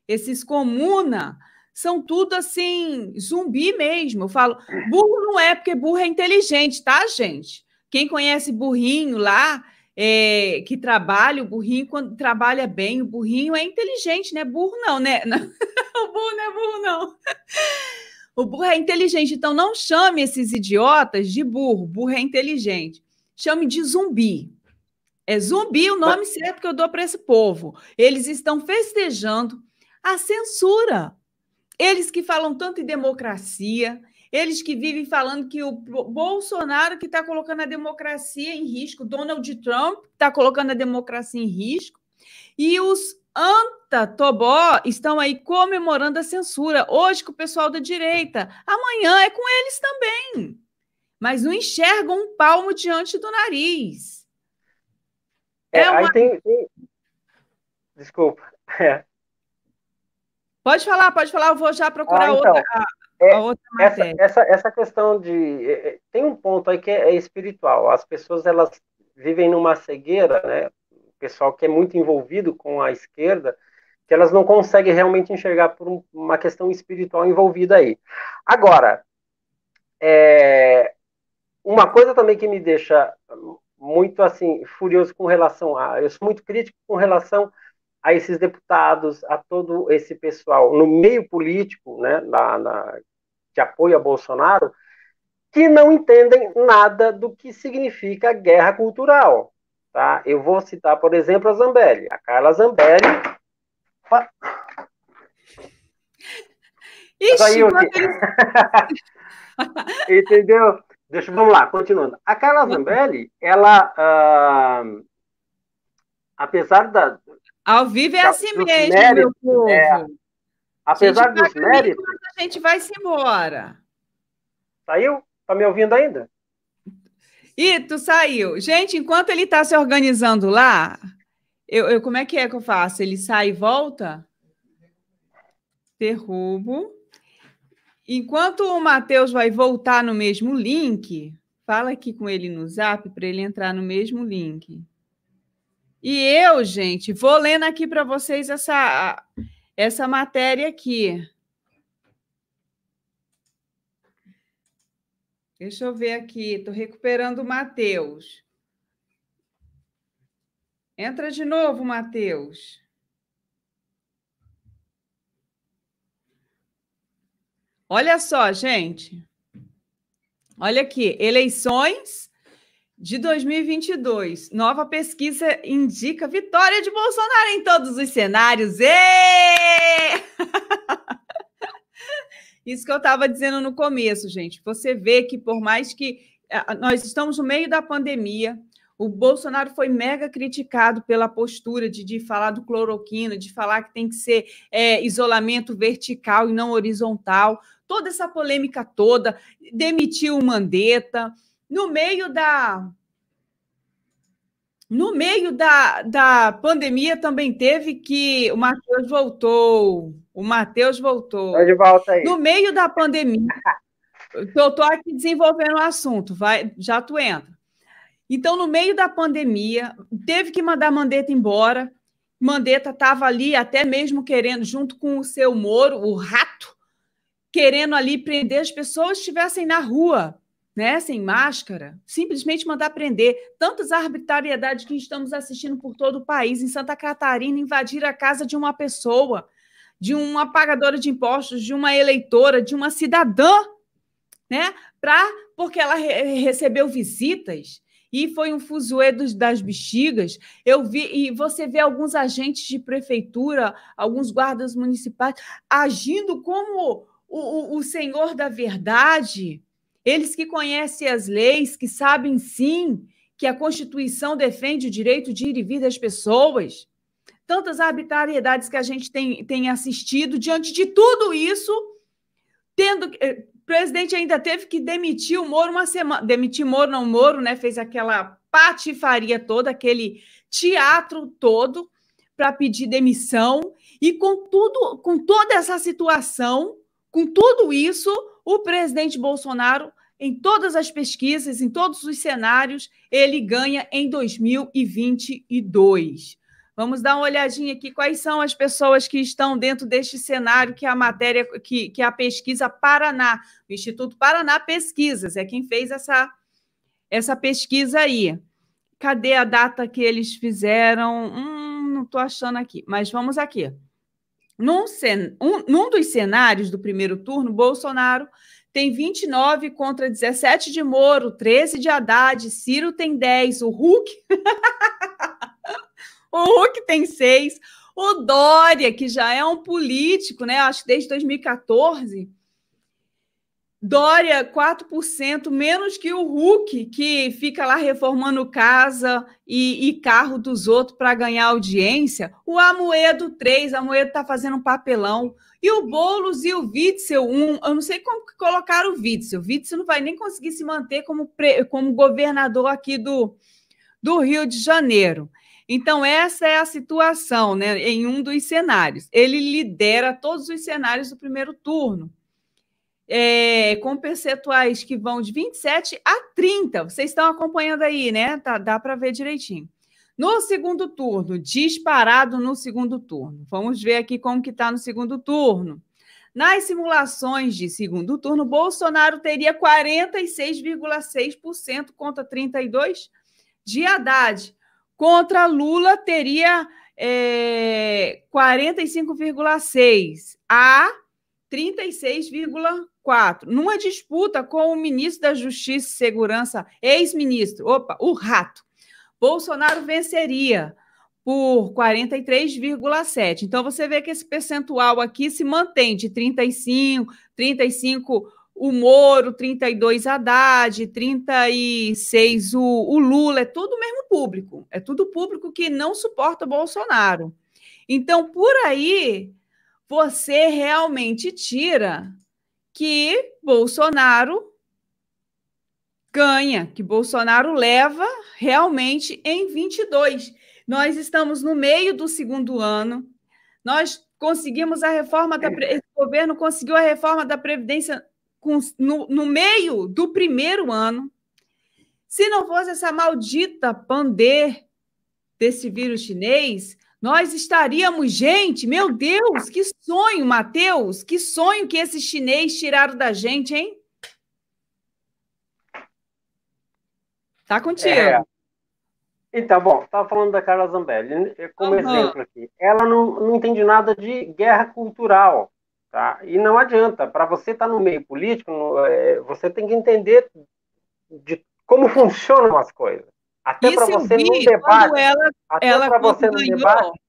Esses comuna são tudo assim, zumbi mesmo. Eu falo, burro não é, porque burro é inteligente, tá, gente? Quem conhece burrinho lá, que trabalha, o burrinho, quando trabalha bem, o burrinho é inteligente, né? Burro não, né? O burro não é burro, não. O burro é inteligente, então não chame esses idiotas de burro. Burro é inteligente. Chame de zumbi. É zumbi o nome certo que eu dou para esse povo. Eles estão festejando a censura. Eles que falam tanto em democracia, eles que vivem falando que o Bolsonaro que está colocando a democracia em risco, Donald Trump está colocando a democracia em risco, e os anta-tobó estão aí comemorando a censura, hoje com o pessoal da direita, amanhã é com eles também, mas não enxergam um palmo diante do nariz. Aí tem... Desculpa. Pode falar, eu vou já procurar outra matéria. Essa questão de... Tem um ponto aí que é espiritual. As pessoas, elas vivem numa cegueira, né? O pessoal que é muito envolvido com a esquerda, que elas não conseguem realmente enxergar por uma questão espiritual envolvida aí. Agora, uma coisa também que me deixa muito assim furioso com relação eu sou muito crítico com relação a esses deputados, a todo esse pessoal no meio político, né, de apoio a Bolsonaro, que não entendem nada do que significa guerra cultural. Tá? Eu vou citar, por exemplo, a Zambelli. A Carla Zambelli... Ixi, Entendeu? Vamos lá, continuando. A Carla Zambelli, ela, apesar da... Ao vivo é assim mesmo, méritos, meu povo. Apesar dos méritos... A gente vai se embora. Saiu? Tá me ouvindo ainda? Tu saiu. Gente, enquanto ele está se organizando lá, como é que eu faço? Ele sai e volta? Derrubo. Enquanto o Matheus vai voltar no mesmo link, fala aqui com ele no Zap para ele entrar no mesmo link. E eu, gente, vou lendo aqui para vocês essa matéria aqui. Deixa eu ver aqui, estou recuperando o Matheus. Entra de novo, Matheus. Olha só, gente. Olha aqui, eleições de 2022. Nova pesquisa indica vitória de Bolsonaro em todos os cenários. Êêêê! Isso que eu estava dizendo no começo, gente. Você vê que, por mais que nós estamos no meio da pandemia, o Bolsonaro foi mega criticado pela postura de falar do cloroquina, de falar que tem que ser isolamento vertical e não horizontal. Toda essa polêmica toda, demitiu o Mandetta. No meio da pandemia também teve que... O Matheus voltou. Tô de volta aí. No meio da pandemia... Eu estou aqui desenvolvendo o assunto, já tu entra. Então, no meio da pandemia, teve que mandar Mandetta embora. Mandetta estava ali até mesmo querendo, junto com o seu Moro, o rato, querendo ali prender as pessoas que estivessem na rua, né, sem máscara, simplesmente mandar prender. Tantas arbitrariedades que estamos assistindo por todo o país. Em Santa Catarina, invadir a casa de uma pessoa, de uma pagadora de impostos, de uma eleitora, de uma cidadã, né, porque ela recebeu visitas e foi um fuzuê das bexigas. Eu vi, e você vê alguns agentes de prefeitura, alguns guardas municipais agindo como o senhor da verdade, eles que conhecem as leis, que sabem sim que a Constituição defende o direito de ir e vir das pessoas. Tantas arbitrariedades que a gente tem assistido. Diante de tudo isso, o presidente ainda teve que demitir o Moro uma semana. Demitir Moro, não, Moro, né? Fez aquela patifaria toda, aquele teatro todo para pedir demissão. E com toda essa situação, com tudo isso, o presidente Bolsonaro, em todas as pesquisas, em todos os cenários, ele ganha em 2022. Vamos dar uma olhadinha aqui quais são as pessoas que estão dentro deste cenário que a matéria, que a pesquisa Paraná, o Instituto Paraná Pesquisas, é quem fez essa pesquisa aí. Cadê a data que eles fizeram? Não estou achando aqui, mas vamos aqui. Num dos cenários do primeiro turno, Bolsonaro tem 29 contra 17 de Moro, 13 de Haddad, Ciro tem 10, o Huck... O Huck tem 6, o Dória, que já é um político, né? Acho que desde 2014, Dória 4%, menos que o Huck, que fica lá reformando casa e carro dos outros para ganhar audiência. O Amoedo 3, o Amoedo está fazendo um papelão. E o Boulos e o Witzel 1, eu não sei como que colocaram o Witzel. O Witzel não vai nem conseguir se manter como governador aqui do Rio de Janeiro. Então, essa é a situação, né, em um dos cenários. Ele lidera todos os cenários do primeiro turno, com percentuais que vão de 27 a 30. Vocês estão acompanhando aí, né? Dá para ver direitinho. No segundo turno, disparado no segundo turno. Vamos ver aqui como que está no segundo turno. Nas simulações de segundo turno, Bolsonaro teria 46,6% contra 32% de Haddad. Contra Lula, teria 45,6% a 36,4%. Numa disputa com o ministro da Justiça e Segurança, ex-ministro, o rato, Bolsonaro venceria por 43,7%. Então, você vê que esse percentual aqui se mantém de 35% o Moro, 32 Haddad, 36 o Lula, é tudo mesmo público. É tudo público que não suporta Bolsonaro. Então, por aí, você realmente tira que Bolsonaro ganha, que Bolsonaro leva realmente em 22. Nós estamos no meio do segundo ano, nós conseguimos a reforma esse governo conseguiu a reforma da Previdência no meio do primeiro ano. Se não fosse essa maldita pandemia desse vírus chinês, nós estaríamos, gente, meu Deus, que sonho, Matheus, que sonho que esses chineses tiraram da gente, hein? Tá contigo. Então, bom, estava falando da Carla Zambelli, como Aham. exemplo aqui. Ela não entende nada de guerra cultural, tá? E não adianta, para você estar no meio político, você tem que entender de como funcionam as coisas. Até para Isso eu você num vi quando debate, até ela para quando você num ganhou. debate.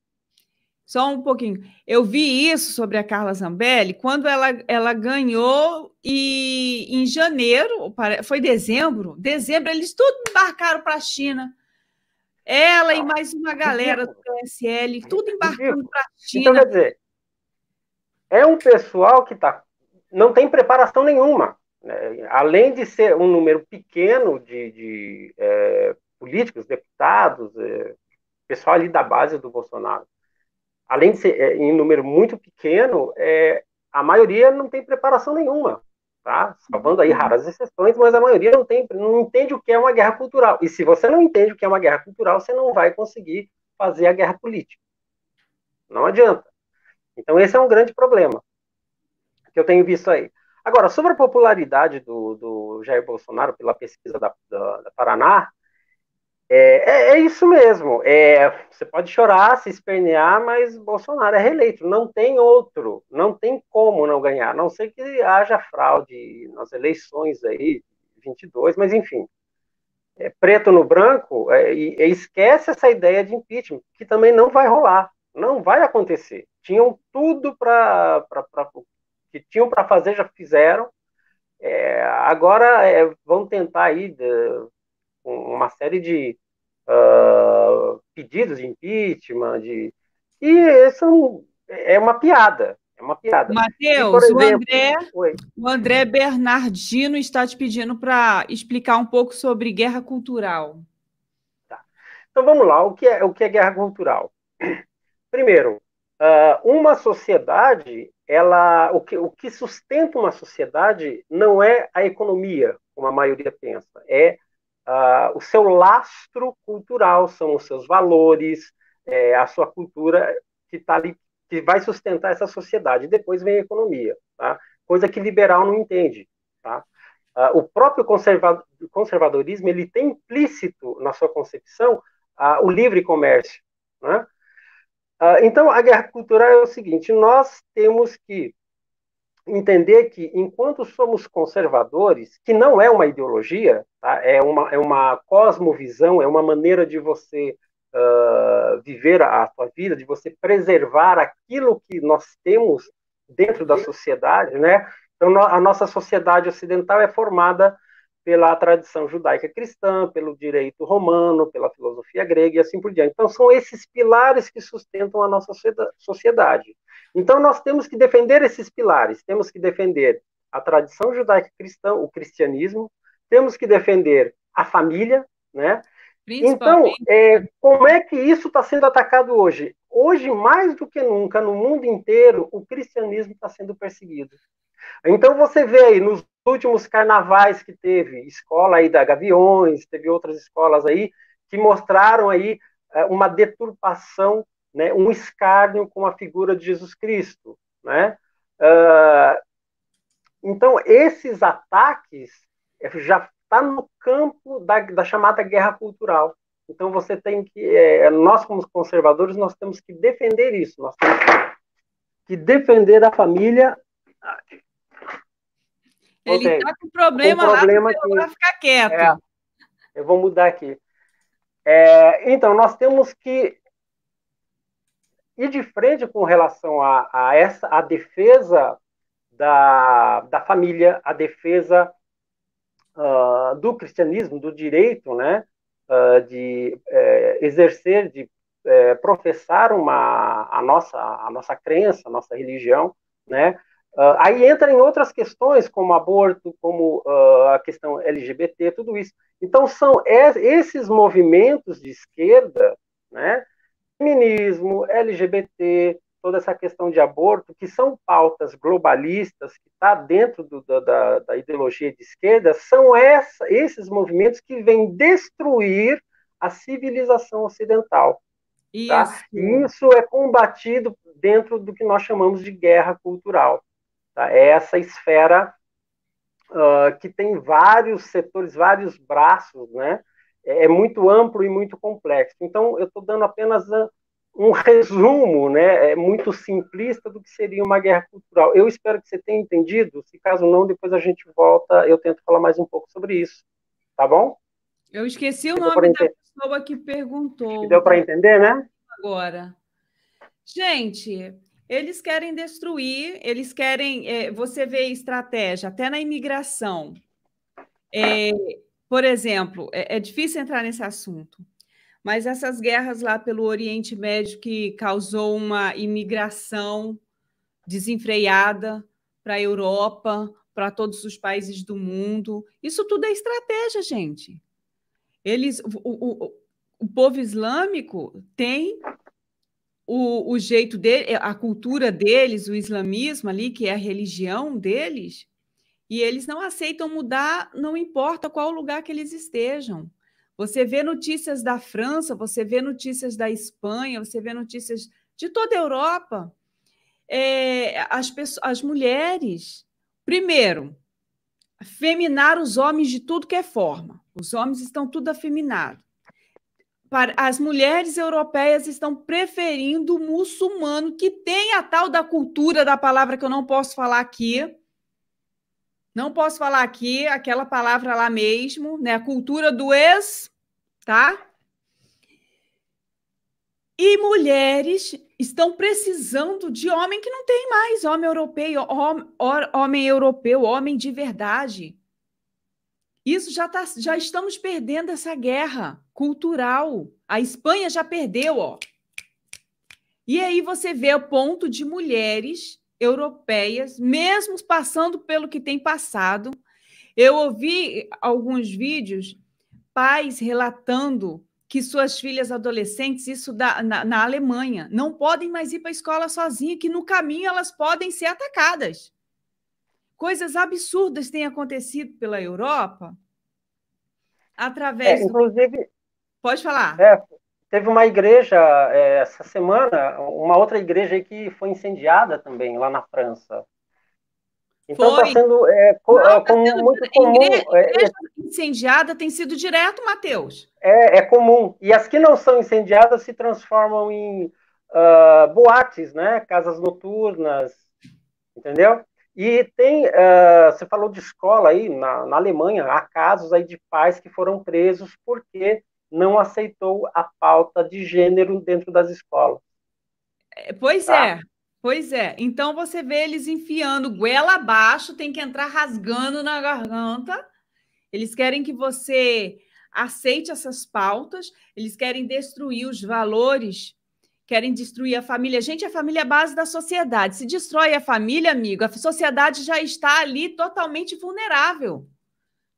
Só um pouquinho. Eu vi isso sobre a Carla Zambelli quando ela ganhou e em janeiro, foi dezembro, eles tudo embarcaram para a China. Ela e Não, mais uma galera do ridículo, PSL, tudo embarcando ridículo. para a Então, China. quer dizer, é um pessoal que não tem preparação nenhuma, né? Além de ser um número pequeno de políticos, deputados, pessoal ali da base do Bolsonaro, além de ser em número muito pequeno, a maioria não tem preparação nenhuma, tá? Salvando aí raras exceções, mas a maioria não entende o que é uma guerra cultural. E se você não entende o que é uma guerra cultural, você não vai conseguir fazer a guerra política. Não adianta. Então esse é um grande problema que eu tenho visto aí. Agora, sobre a popularidade do Jair Bolsonaro pela pesquisa da Paraná, é isso mesmo. Você pode chorar, se espernear, mas Bolsonaro é reeleito. Não tem outro. Não tem como não ganhar. A não ser que haja fraude nas eleições aí, 22, mas enfim. Preto no branco, e esquece essa ideia de impeachment, que também não vai rolar. Não vai acontecer. Tinham tudo que tinham para fazer, já fizeram. Agora vão tentar aí uma série de pedidos de impeachment, e é uma piada. É uma piada. E, por Matheus, exemplo, o André Bernardino está te pedindo para explicar um pouco sobre guerra cultural. tá. Então vamos lá, o que é guerra cultural? Primeiro, uma sociedade, o que sustenta uma sociedade não é a economia, como a maioria pensa, o seu lastro cultural, são os seus valores, a sua cultura que está ali, que vai sustentar essa sociedade. Depois vem a economia, tá? Coisa que liberal não entende. Tá? O próprio conservadorismo ele tem implícito na sua concepção o livre comércio. Né? Então, a guerra cultural é o seguinte: nós temos que entender que, enquanto somos conservadores, que não é uma ideologia, tá? É uma cosmovisão, é uma maneira de você viver a sua vida, de você preservar aquilo que nós temos dentro da sociedade, né? Então, a nossa sociedade ocidental é formada pela tradição judaica cristã, pelo direito romano, pela filosofia grega e assim por diante. Então, são esses pilares que sustentam a nossa sociedade. Então, nós temos que defender esses pilares, temos que defender a tradição judaica cristã, o cristianismo, temos que defender a família, né? Então, Principalmente. como é que isso está sendo atacado hoje? Hoje, mais do que nunca, no mundo inteiro, o cristianismo está sendo perseguido. Então, você vê aí, nos últimos carnavais que teve, escola aí da Gaviões, teve outras escolas aí, que mostraram aí uma deturpação, né, um escárnio com a figura de Jesus Cristo, né? Então, esses ataques já está no campo da chamada guerra cultural. Então, você tem que, nós como conservadores, nós temos que defender isso, nós temos que defender a família. Ele Voltei. está com problema lá no celular, ficar quieto. Eu vou mudar aqui. Então, nós temos que ir de frente com relação a defesa da família, a defesa do cristianismo, do direito, né, de exercer, de professar a nossa crença, a nossa religião, né? Aí entra em outras questões, como aborto, como a questão LGBT, tudo isso. Então, são esses movimentos de esquerda, né? Feminismo, LGBT, toda essa questão de aborto, que são pautas globalistas, que está dentro da ideologia de esquerda, são esses movimentos que vêm destruir a civilização ocidental. Tá? Isso. E isso é combatido dentro do que nós chamamos de guerra cultural. Tá? É essa esfera que tem vários setores, vários braços, né? é muito amplo e muito complexo. Então, eu estou dando apenas um resumo, né, muito simplista do que seria uma guerra cultural. Eu espero que você tenha entendido. Se caso não, depois a gente volta, eu tento falar mais um pouco sobre isso. Tá bom? Eu esqueci o nome da pessoa que perguntou. Deu para entender, né? Agora. Gente, eles querem destruir, eles querem. Você vê estratégia, até na imigração. Por exemplo, é difícil entrar nesse assunto, mas essas guerras lá pelo Oriente Médio que causou uma imigração desenfreada para a Europa, para todos os países do mundo, isso tudo é estratégia, gente. O povo islâmico tem o jeito dele, a cultura deles, o islamismo ali, que é a religião deles, e eles não aceitam mudar, não importa qual lugar que eles estejam. Você vê notícias da França, você vê notícias da Espanha, você vê notícias de toda a Europa. As mulheres, primeiro, afeminar os homens de tudo que é forma. Os homens estão tudo afeminados. As mulheres europeias estão preferindo o muçulmano, que tem a tal da cultura da palavra que eu não posso falar aqui. Não posso falar aqui, aquela palavra lá mesmo, né? A cultura do tá? E mulheres estão precisando de homem que não tem mais, homem europeu, homem de verdade. Isso já estamos perdendo essa guerra cultural. A Espanha já perdeu, ó. E aí você vê o ponto de mulheres europeias, mesmo passando pelo que tem passado. Eu ouvi alguns vídeos, pais relatando que suas filhas adolescentes, isso na Alemanha, não podem mais ir para a escola sozinhas, que no caminho elas podem ser atacadas. Coisas absurdas têm acontecido pela Europa através inclusive, Pode falar. Teve uma igreja essa semana, uma outra igreja aí que foi incendiada também, lá na França. Então está sendo muito comum. Igreja incendiada tem sido direto, Matheus. É comum. E as que não são incendiadas se transformam em boates, né? Casas noturnas, entendeu? E tem, você falou de escola aí, na Alemanha, há casos aí de pais que foram presos porque não aceitou a pauta de gênero dentro das escolas. Pois é. Então você vê eles enfiando goela abaixo, tem que entrar rasgando na garganta. Eles querem que você aceite essas pautas, eles querem destruir os valores, querem destruir a família. Gente, a família é a base da sociedade. Se destrói a família, amigo, a sociedade já está ali totalmente vulnerável.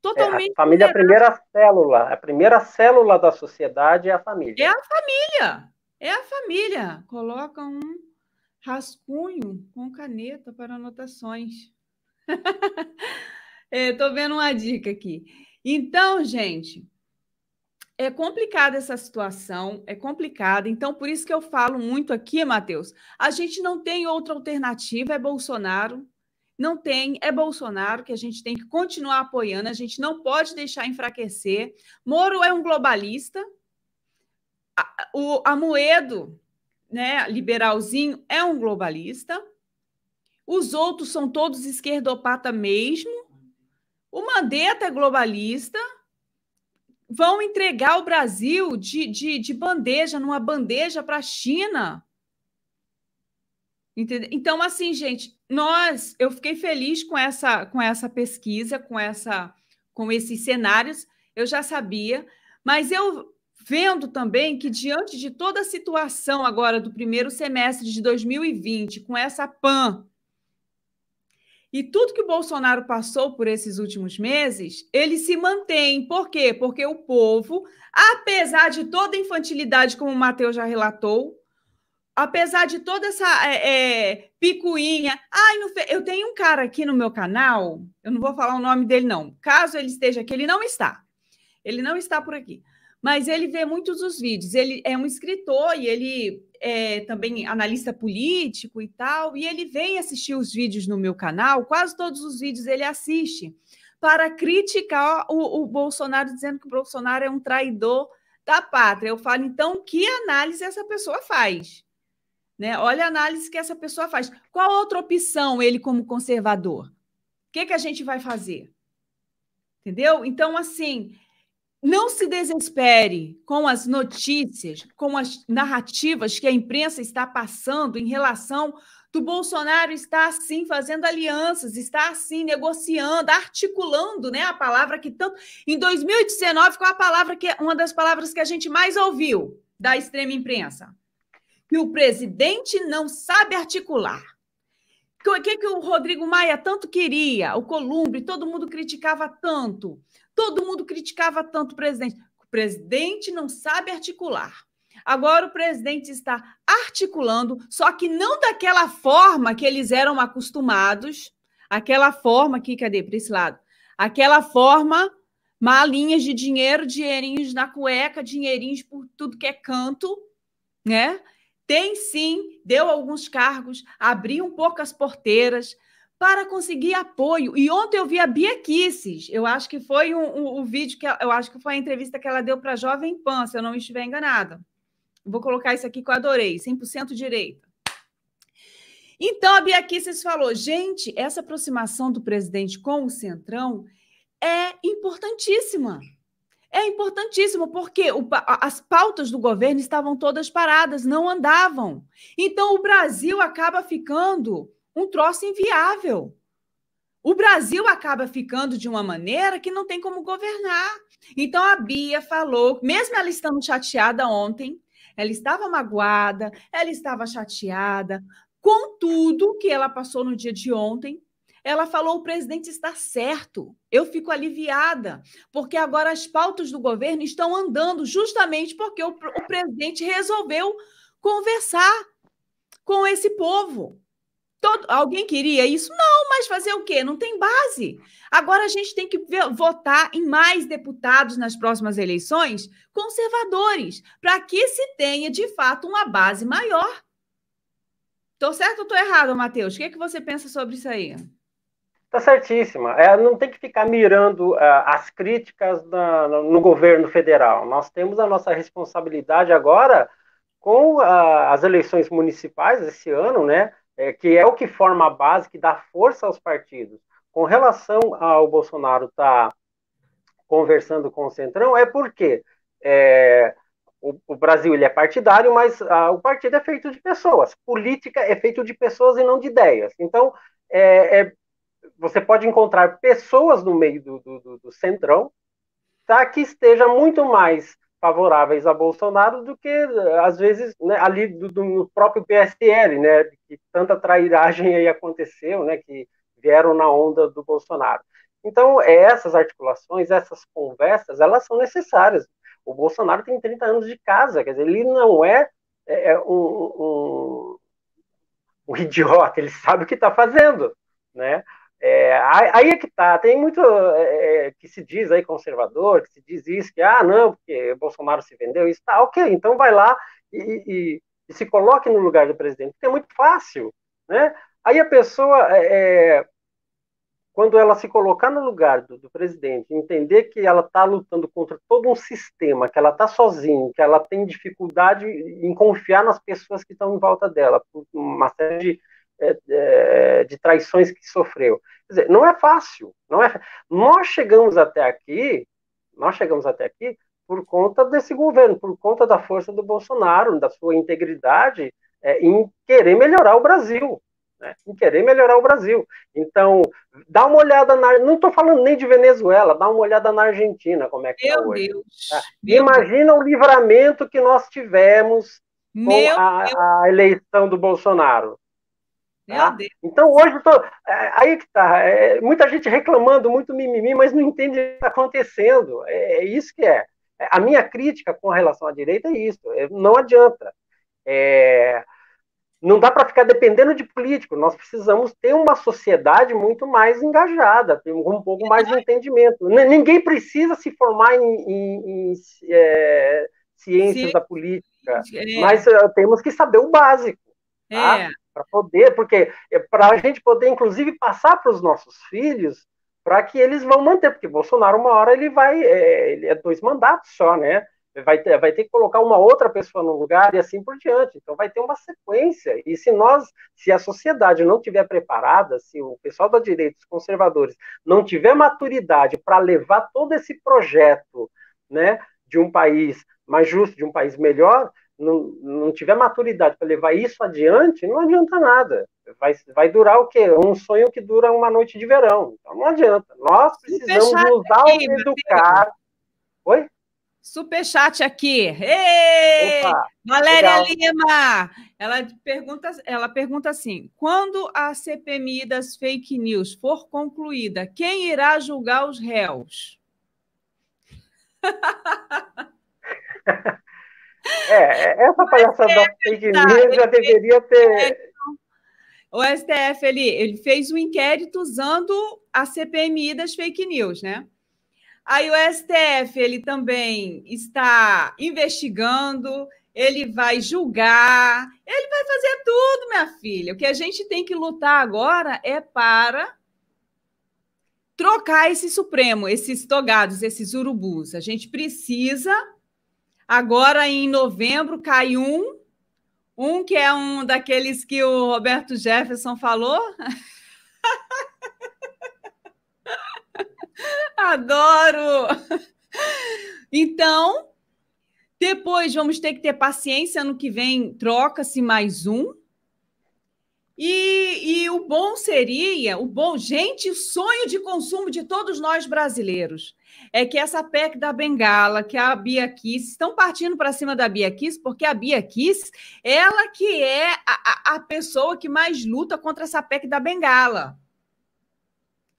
Totalmente a família é a primeira célula da sociedade é a família. É a família. Coloca um rascunho com caneta para anotações. Estou vendo uma dica aqui. Então, gente, é complicada essa situação, é complicada. Então, por isso que eu falo muito aqui, Matheus, a gente não tem outra alternativa, é Bolsonaro. Não tem, é Bolsonaro que a gente tem que continuar apoiando, a gente não pode deixar enfraquecer. Moro é um globalista, o Amoedo, né, liberalzinho, é um globalista, os outros são todos esquerdopata mesmo, o Mandetta é globalista, vão entregar o Brasil de bandeja, numa bandeja para a China. Entendeu? Então, assim, gente, eu fiquei feliz com essa pesquisa, com esses cenários, eu já sabia, mas eu vendo também que, diante de toda a situação agora do primeiro semestre de 2020, com essa PAN, e tudo que o Bolsonaro passou por esses últimos meses, ele se mantém. Por quê? Porque o povo, apesar de toda a infantilidade, como o Matheus já relatou, apesar de toda essa picuinha... eu tenho um cara aqui no meu canal, eu não vou falar o nome dele, não. Caso ele esteja aqui, ele não está. Ele não está por aqui. Mas ele vê muitos dos vídeos. Ele é um escritor e ele é também analista político e tal, e ele vem assistir os vídeos no meu canal, quase todos os vídeos ele assiste, para criticar o Bolsonaro, dizendo que o Bolsonaro é um traidor da pátria. Eu falo, então, que análise essa pessoa faz? Né? Olha a análise que essa pessoa faz. Qual outra opção ele como conservador? O que a gente vai fazer? Entendeu? Então, assim, não se desespere com as notícias, com as narrativas que a imprensa está passando em relação do Bolsonaro estar, assim, fazendo alianças, está, assim, negociando, articulando, né, a palavra que tanto... Em 2019, qual a palavra que uma das palavras que a gente mais ouviu da extrema imprensa? Que o presidente não sabe articular. O que o Rodrigo Maia tanto queria? O Columbre, todo mundo criticava tanto. Todo mundo criticava tanto o presidente. O presidente não sabe articular. Agora o presidente está articulando, só que não daquela forma que eles eram acostumados, aquela forma aqui, cadê? Para esse lado. Aquela forma, malinhas de dinheiro, dinheirinhos na cueca, dinheirinhos por tudo que é canto, né? Tem sim, deu alguns cargos, abriu um pouco as porteiras para conseguir apoio. E ontem eu vi a Bia Kicis, eu acho que foi um vídeo, eu acho que foi a entrevista que ela deu para a Jovem Pan, se eu não estiver enganada. Vou colocar isso aqui que eu adorei, 100% direita. Então a Bia Kicis falou, gente, essa aproximação do presidente com o Centrão é importantíssima. É importantíssimo, porque as pautas do governo estavam todas paradas, não andavam. Então, o Brasil acaba ficando um troço inviável. O Brasil acaba ficando de uma maneira que não tem como governar. Então, a Bia falou, mesmo ela estando chateada ontem, ela estava magoada, ela estava chateada com tudo que ela passou no dia de ontem. Ela falou, o presidente está certo, eu fico aliviada, porque agora as pautas do governo estão andando justamente porque o presidente resolveu conversar com esse povo. Alguém queria isso? Não, mas fazer o quê? Não tem base. Agora a gente tem que votar em mais deputados nas próximas eleições conservadores, para que se tenha, de fato, uma base maior. Estou certo ou estou errado, Matheus? O que você pensa sobre isso aí? Está certíssima. Não tem que ficar mirando as críticas no governo federal. Nós temos a nossa responsabilidade agora com as eleições municipais esse ano, né? Que é o que forma a base, que dá força aos partidos. Com relação ao Bolsonaro estar conversando com o Centrão, é porque o Brasil ele é partidário, mas o partido é feito de pessoas. Política é feito de pessoas e não de ideias. Então, você pode encontrar pessoas no meio do Centrão, tá, que estejam muito mais favoráveis a Bolsonaro do que, às vezes, né, ali do próprio PSL, né, que tanta trairagem aí aconteceu, né, que vieram na onda do Bolsonaro. Então, essas articulações, essas conversas, elas são necessárias. O Bolsonaro tem 30 anos de casa, quer dizer, ele não é um idiota, ele sabe o que está fazendo, né? Aí é que tá, tem muito que se diz aí conservador, que se diz isso, que não, porque Bolsonaro se vendeu, isso tá, ok, então vai lá e se coloque no lugar do presidente, porque é muito fácil, né? Aí a pessoa, quando ela se colocar no lugar do presidente, entender que ela está lutando contra todo um sistema, que ela está sozinha, que ela tem dificuldade em confiar nas pessoas que estão em volta dela, por uma série de traições que sofreu. Quer dizer, não é fácil. Nós chegamos até aqui por conta desse governo, por conta da força do Bolsonaro, da sua integridade em querer melhorar o Brasil. Né? Em querer melhorar o Brasil. Então, dá uma olhada não estou falando nem de Venezuela, dá uma olhada na Argentina, como é que está hoje. Tá? Imagina o livramento que nós tivemos com a eleição do Bolsonaro. Tá? Então, hoje, aí que tá, muita gente reclamando, muito mimimi, mas não entende o que está acontecendo. É isso que é. A minha crítica com relação à direita é isso. Não adianta. Não dá para ficar dependendo de político. Nós precisamos ter uma sociedade muito mais engajada, ter um pouco mais de entendimento. Ninguém precisa se formar em ciências da política, mas temos que saber o básico. Tá? Para a gente poder, inclusive, passar para os nossos filhos, para que eles vão manter, porque Bolsonaro, uma hora, ele é 2 mandatos só, né? Vai ter que colocar uma outra pessoa no lugar e assim por diante. Então vai ter uma sequência. E se a sociedade não tiver preparada, se o pessoal da direita, os conservadores, não tiver maturidade para levar todo esse projeto, né, de um país mais justo, de um país melhor, não tiver maturidade para levar isso adiante, não adianta nada. Vai durar o quê? Um sonho que dura uma noite de verão. Então não adianta. Nós precisamos nos autoeducar. Oi? Superchat aqui. Ei! Opa, Valéria legal. Lima. Ela pergunta assim: quando a CPMI das fake news for concluída, quem irá julgar os réus? Essa palhaçada da fake news já deveria ter. O STF ele fez um inquérito usando a CPMI das fake news, né? Aí o STF ele também está investigando, ele vai julgar, ele vai fazer tudo, minha filha. O que a gente tem que lutar agora é para trocar esse Supremo, esses togados, esses urubus. A gente precisa, agora em novembro, cai um que é um daqueles que o Roberto Jefferson falou. Adoro! Então, depois vamos ter que ter paciência, ano que vem troca-se mais um. E o bom seria, gente, o sonho de consumo de todos nós brasileiros é que essa PEC da Bengala, que a Bia Kicis, estão partindo para cima da Bia Kicis, porque a Bia Kicis, ela que é a pessoa que mais luta contra essa PEC da Bengala.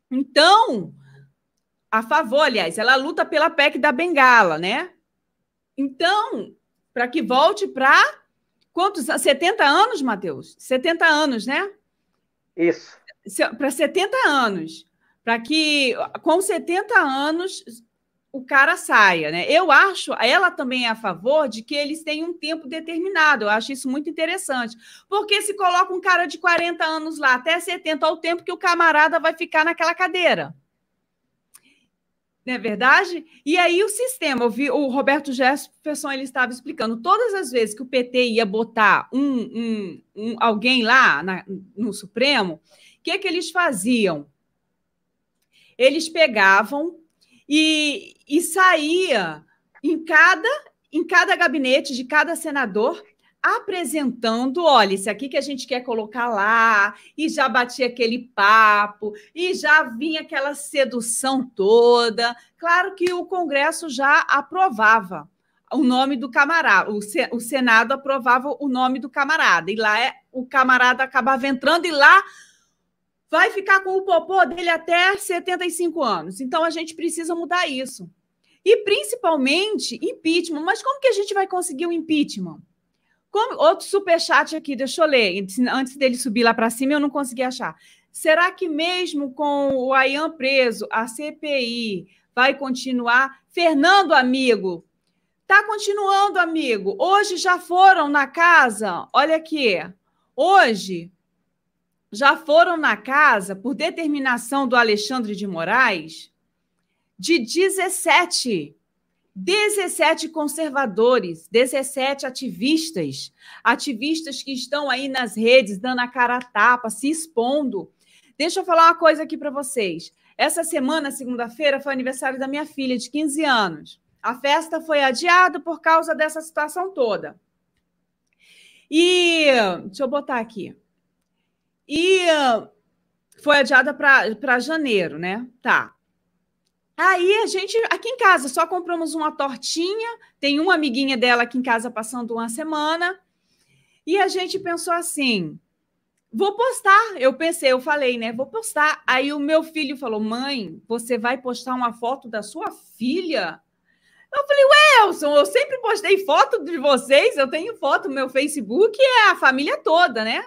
Então, a favor, aliás, ela luta pela PEC da Bengala, né? Então, para que volte para quantos? 70 anos, Matheus? 70 anos, né? Isso. Para 70 anos. Para que, com 70 anos, o cara saia, né? Eu acho, ela também é a favor de que eles tenham um tempo determinado. Eu acho isso muito interessante. Porque se coloca um cara de 40 anos lá, até 70, ao tempo que o camarada vai ficar naquela cadeira. Não é verdade? E aí o sistema, eu vi o Roberto Jefferson, ele estava explicando, todas as vezes que o PT ia botar alguém lá no Supremo, o que eles faziam? Eles pegavam e saía em cada gabinete de cada senador apresentando, olha, isso aqui que a gente quer colocar lá, e já batia aquele papo, e já vinha aquela sedução toda. Claro que o Congresso já aprovava o nome do camarada, o Senado aprovava o nome do camarada, e lá o camarada acabava entrando, e lá vai ficar com o popô dele até 75 anos. Então, a gente precisa mudar isso. E, principalmente, impeachment. Mas como que a gente vai conseguir o impeachment? Outro superchat aqui, deixa eu ler. Antes dele subir lá para cima, eu não consegui achar. Será que mesmo com o Ayan preso, a CPI vai continuar? Fernando, amigo, está continuando, amigo. Hoje já foram na casa, olha aqui, hoje já foram na casa, por determinação do Alexandre de Moraes, de 17 conservadores, 17 ativistas que estão aí nas redes, dando a cara a tapa, se expondo. Deixa eu falar uma coisa aqui para vocês. Essa semana, segunda-feira, foi aniversário da minha filha, de 15 anos. A festa foi adiada por causa dessa situação toda. E, deixa eu botar aqui. E foi adiada para janeiro, né? Tá. Aí a gente, aqui em casa, só compramos uma tortinha, tem uma amiguinha dela aqui em casa passando uma semana, e a gente pensou assim, vou postar. Eu falei, né, vou postar. Aí o meu filho falou, mãe, você vai postar uma foto da sua filha? Eu falei, Elson, eu sempre postei foto de vocês, eu tenho foto no meu Facebook, é a família toda, né?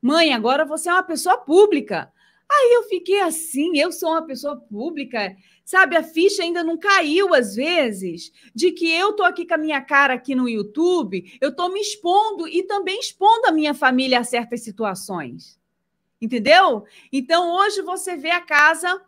Mãe, agora você é uma pessoa pública. Aí eu fiquei assim, eu sou uma pessoa pública, sabe? A ficha ainda não caiu, às vezes, de que eu estou aqui com a minha cara aqui no YouTube, eu estou me expondo e também expondo a minha família a certas situações. Entendeu? Então, hoje você vê a casa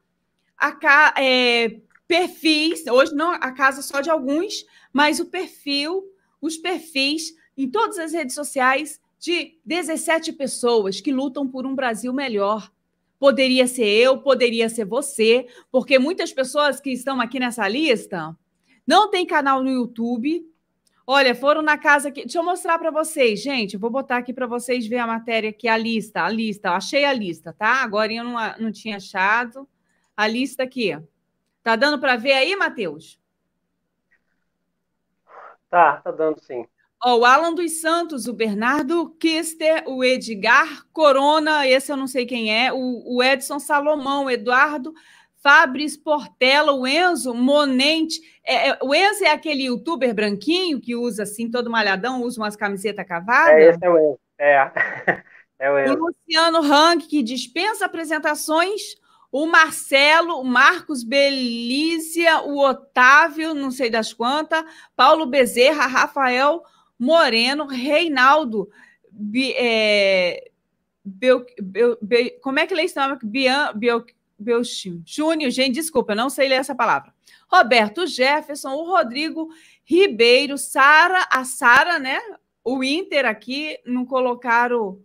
perfis, hoje não a casa só de alguns, mas os perfis em todas as redes sociais de 17 pessoas que lutam por um Brasil melhor. Poderia ser eu, poderia ser você, porque muitas pessoas que estão aqui nessa lista não têm canal no YouTube. Olha, foram na casa aqui. Deixa eu mostrar para vocês, gente. Eu vou botar aqui para vocês verem a matéria aqui, a lista. Achei a lista, tá? Agora eu não tinha achado. A lista aqui. Tá dando para ver aí, Matheus? Tá dando sim. O Alan dos Santos, o Bernardo Kister, o Edgar Corona, esse eu não sei quem é, o Edson Salomão, o Eduardo Fabris Portela, o Enzo Monente. O Enzo é aquele youtuber branquinho que usa assim, todo malhadão, usa umas camisetas cavadas? Esse é o Enzo. É o Enzo. O Luciano Rank, que dispensa apresentações. O Marcelo, o Marcos Belícia, o Otávio, não sei das quantas, Paulo Bezerra, Rafael Moreno, Reinaldo, como é que lê esse nome? Júnior, gente, desculpa, eu não sei ler essa palavra. Roberto Jefferson, o Rodrigo Ribeiro, a Sara, né? O Inter aqui, não colocaram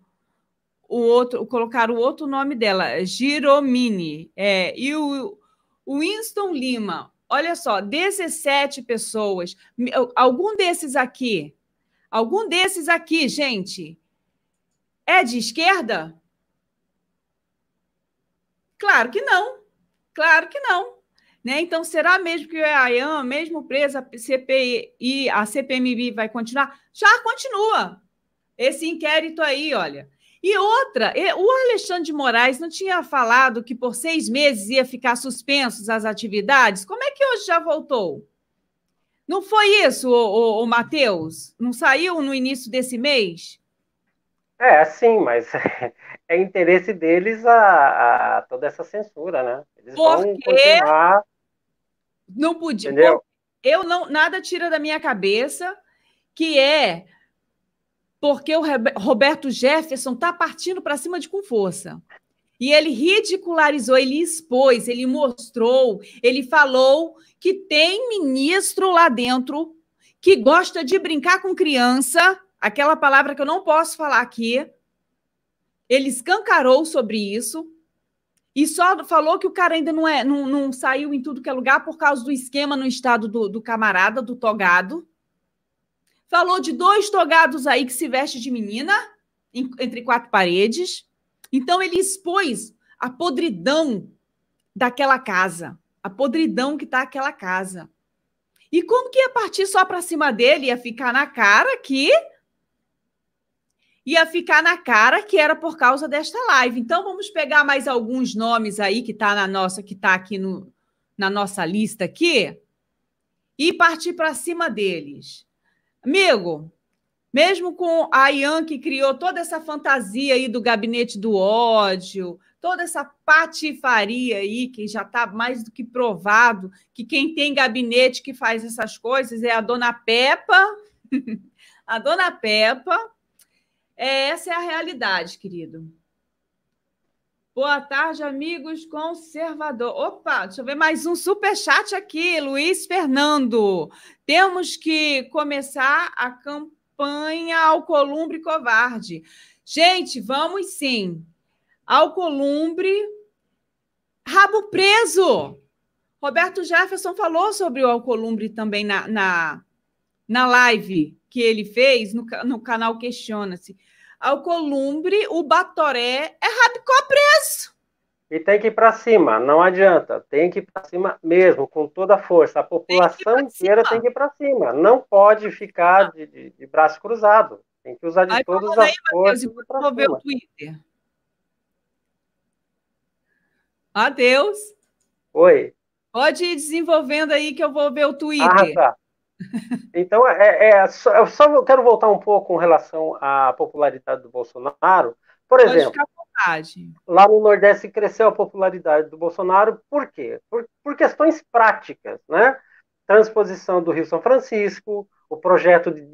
colocaram o outro nome dela, Giromini, e o Winston Lima. Olha só, 17 pessoas. Algum desses aqui, gente, é de esquerda? Claro que não. Né? Então, será mesmo que o EAIAN, mesmo presa, a CPMI vai continuar? Já continua. Esse inquérito aí, olha. E outra, o Alexandre de Moraes não tinha falado que por 6 meses ia ficar suspensos as atividades? Como é que hoje já voltou? Não foi isso, o Matheus? Não saiu no início desse mês? Sim, mas é interesse deles a toda essa censura, né? Eles vão continuar... Não podia. Entendeu? Nada tira da minha cabeça que porque o Roberto Jefferson está partindo para cima com força. E ele ridicularizou, ele expôs, ele mostrou, ele falou que tem ministro lá dentro que gosta de brincar com criança, aquela palavra que eu não posso falar aqui. Ele escancarou sobre isso e só falou que o cara ainda não saiu em tudo que é lugar por causa do esquema no estado do camarada, do togado. Falou de 2 togados aí que se veste de menina, entre 4 paredes. Então, ele expôs a podridão daquela casa, a podridão que está aquela casa. E como que ia partir só para cima dele? Ia ficar na cara que era por causa desta live. Então, vamos pegar mais alguns nomes aí que está aqui na nossa lista aqui e partir para cima deles. Amigo, mesmo com a Ian que criou toda essa fantasia aí do gabinete do ódio, toda essa patifaria aí, que já está mais do que provado que quem tem gabinete que faz essas coisas é a dona Peppa. A dona Peppa. Essa é a realidade, querido. Boa tarde, amigos conservadores. Opa, deixa eu ver mais um superchat aqui, Luiz Fernando. Temos que começar a campanha Alcolumbre Covarde. Gente, vamos sim. Alcolumbre, rabo preso. Roberto Jefferson falou sobre o Alcolumbre também na live que ele fez no canal Questiona-se. Alcolumbre, o Batoré é rabicó preso. E tem que ir para cima, não adianta. Tem que ir para cima mesmo, com toda a força. A população inteira tem que ir para cima. Não pode ficar de braço cruzado. Tem que usar de todas as forças. Vou ver o Twitter. Adeus. Oi. Pode ir desenvolvendo aí que eu vou ver o Twitter. Tá. Então, eu só quero voltar um pouco com relação à popularidade do Bolsonaro. Por exemplo, lá no Nordeste cresceu a popularidade do Bolsonaro, por quê? Por questões práticas, né? Transposição do Rio São Francisco, o projeto de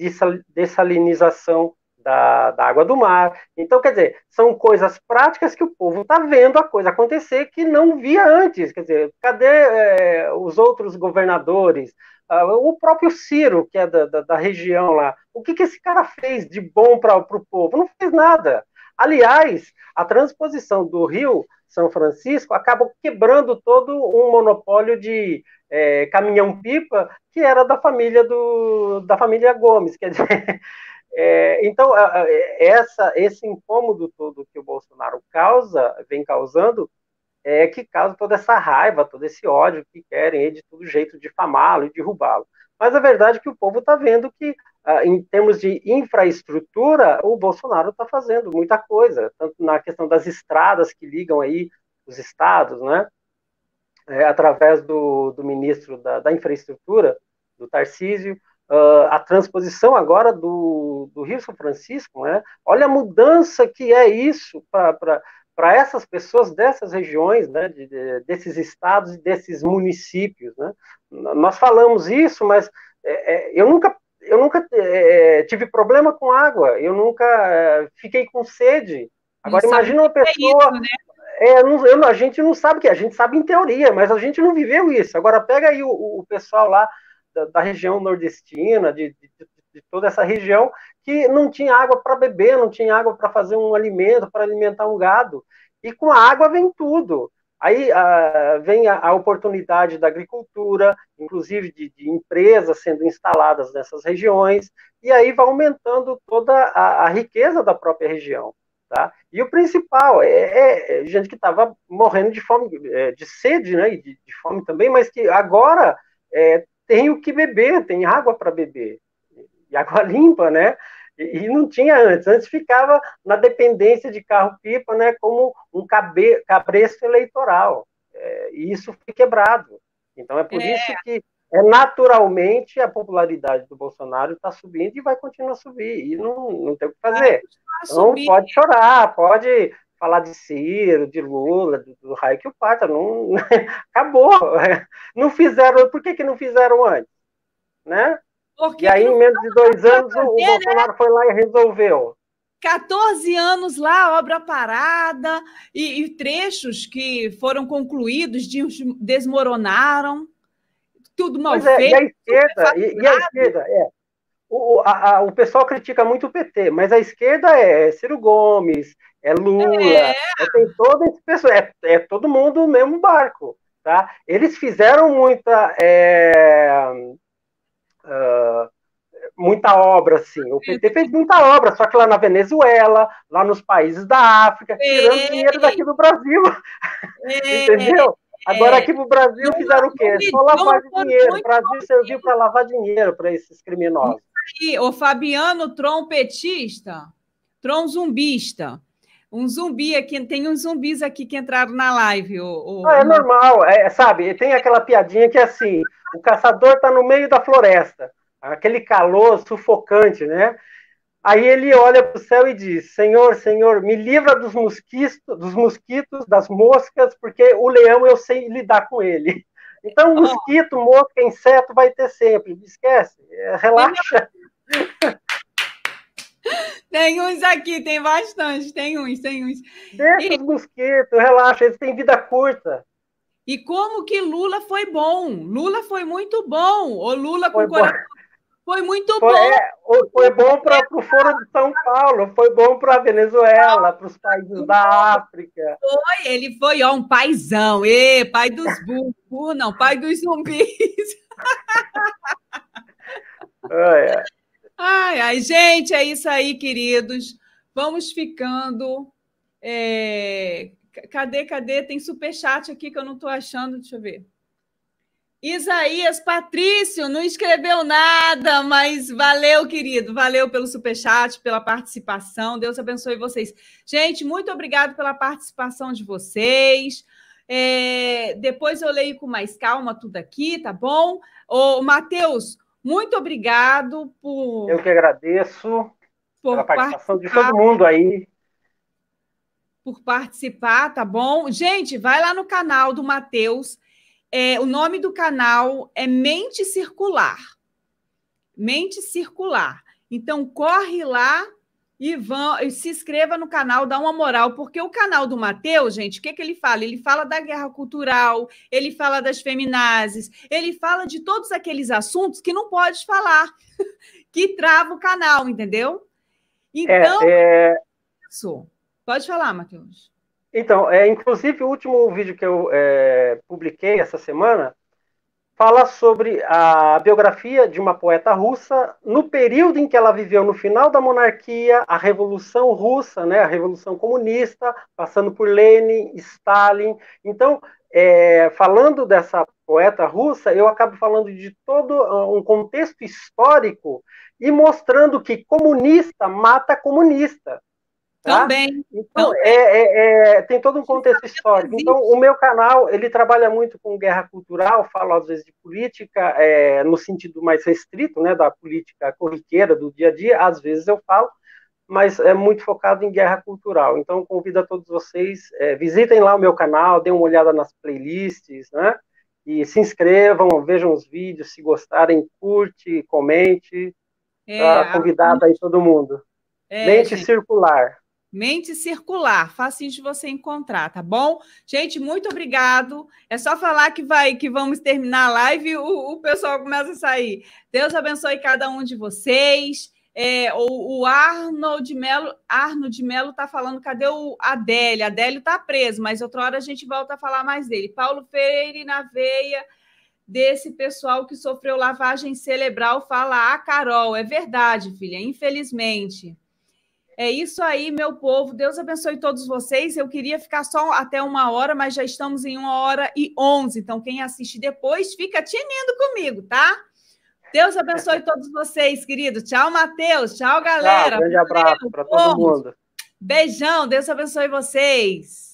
dessalinização da água do mar. Então, quer dizer, são coisas práticas que o povo está vendo a coisa acontecer que não via antes. Quer dizer, cadê os outros governadores? O próprio Ciro, que é da região lá, o que esse cara fez de bom para o povo? Não fez nada. Aliás, a transposição do Rio São Francisco acaba quebrando todo um monopólio de caminhão-pipa que era da família Gomes. Quer dizer, então, esse incômodo todo que o Bolsonaro vem causando, que causa toda essa raiva, todo esse ódio que querem de todo jeito difamá-lo e derrubá-lo. Mas a verdade é que o povo está vendo que, em termos de infraestrutura, o Bolsonaro está fazendo muita coisa, tanto na questão das estradas que ligam aí os estados, né? Através do ministro da infraestrutura, do Tarcísio, a transposição agora do Rio São Francisco, né? Olha a mudança que é isso para essas pessoas dessas regiões, né? Desses estados e desses municípios, né? Nós falamos isso, mas eu nunca tive problema com água, eu nunca fiquei com sede. Agora, imagina uma pessoa... É isso, né? A gente não sabe o que é, a gente sabe em teoria, mas a gente não viveu isso. Agora, pega aí o pessoal lá da região nordestina, de toda essa região, que não tinha água para beber, não tinha água para fazer um alimento, para alimentar um gado. E com a água vem tudo. Aí vem a oportunidade da agricultura, inclusive de empresas sendo instaladas nessas regiões, e aí vai aumentando toda a riqueza da própria região. Tá? E o principal é gente que estava morrendo de fome, de sede, né, e de fome também, mas que agora tem o que beber, tem água para beber, e água limpa, né? E não tinha antes. Antes ficava na dependência de carro-pipa, né, como um cabresto eleitoral. E isso foi quebrado. Então é por isso que naturalmente a popularidade do Bolsonaro está subindo e vai continuar a subir. E não tem o que fazer. Então pode chorar, pode falar de Ciro, de Lula, do raio que o parta. Não, acabou. Não fizeram. Por que não fizeram antes? Né? E aí, em menos de 2 anos, o Bolsonaro foi lá e resolveu. 14 anos lá, obra parada, e trechos que foram concluídos, desmoronaram, tudo mal feito. E a esquerda, o pessoal critica muito o PT, mas a esquerda é Ciro Gomes, é Lula, tem todo esse pessoal, é todo mundo no mesmo barco. Tá? Eles fizeram muita obra, assim. O PT fez muita obra, só que lá na Venezuela, lá nos países da África, tirando dinheiro daqui do Brasil. Entendeu? Agora aqui no Brasil fizeram o quê? Só lavar dinheiro. O Brasil serviu para lavar dinheiro para esses criminosos. E o Fabiano trompetista, zumbista. Um zumbi aqui, tem uns zumbis aqui que entraram na live. É normal, sabe? Tem aquela piadinha que é assim, o caçador está no meio da floresta, aquele calor sufocante, né? Aí ele olha para o céu e diz, Senhor, Senhor, me livra dos mosquitos, das moscas, porque o leão eu sei lidar com ele. Então, mosquito, mosca, inseto vai ter sempre. Esquece, relaxa. Tem uns aqui, tem bastante, tem uns. Deixa os mosquitos, relaxa, eles têm vida curta. E como que Lula foi bom? Lula foi muito bom. O Lula com coração. Foi muito bom. Foi bom para o Foro de São Paulo, foi bom para a Venezuela, para os países da África. Ele foi um paizão, pai dos burros, não, pai dos zumbis. Ai, gente, é isso aí, queridos. Vamos ficando. Cadê? Tem superchat aqui que eu não estou achando, deixa eu ver. Isaías Patrício não escreveu nada, mas valeu, querido. Valeu pelo superchat, pela participação. Deus abençoe vocês. Gente, muito obrigado pela participação de vocês. Depois eu leio com mais calma tudo aqui, tá bom? Ô, Matheus, muito obrigado por... Eu que agradeço pela participação de todo mundo aí. Por participar, tá bom? Gente, vai lá no canal do Matheus. O nome do canal é Mente Circular. Mente Circular. Então, corre lá E se inscreva no canal, dá uma moral, porque o canal do Matheus, gente, o que ele fala? Ele fala da guerra cultural, ele fala das feminazes, ele fala de todos aqueles assuntos que não pode falar, que trava o canal, entendeu? Então, isso. Pode falar, Matheus. Então, inclusive, o último vídeo que eu publiquei essa semana fala sobre a biografia de uma poeta russa no período em que ela viveu no final da monarquia, a Revolução Russa, né, a Revolução Comunista, passando por Lenin, Stalin. Então, falando dessa poeta russa, eu acabo falando de todo um contexto histórico e mostrando que comunista mata comunista. Tá? Também. Então, tem todo um contexto histórico. Então, o meu canal, ele trabalha muito com guerra cultural, falo às vezes de política, no sentido mais restrito, né, da política corriqueira, do dia a dia, às vezes eu falo, mas é muito focado em guerra cultural. Então, convido a todos vocês, visitem lá o meu canal, deem uma olhada nas playlists, né, e se inscrevam, vejam os vídeos, se gostarem, curte, comente, tá convidado aí todo mundo. Mente circular. Mente circular, facinho de você encontrar, tá bom? Gente, muito obrigado. É só falar que vamos terminar a live e o pessoal começa a sair. Deus abençoe cada um de vocês. O Arnold de Mello está falando, cadê o Adélio? Adélio está preso, mas outra hora a gente volta a falar mais dele. Paulo Freire na veia desse pessoal que sofreu lavagem cerebral, fala a Carol. É verdade, filha, infelizmente. É isso aí, meu povo. Deus abençoe todos vocês. Eu queria ficar só até 1h, mas já estamos em 1h11. Então, quem assiste depois, fica tinindo comigo, tá? Deus abençoe todos vocês, querido. Tchau, Matheus. Tchau, galera. Grande abraço para todo mundo. Beijão. Deus abençoe vocês.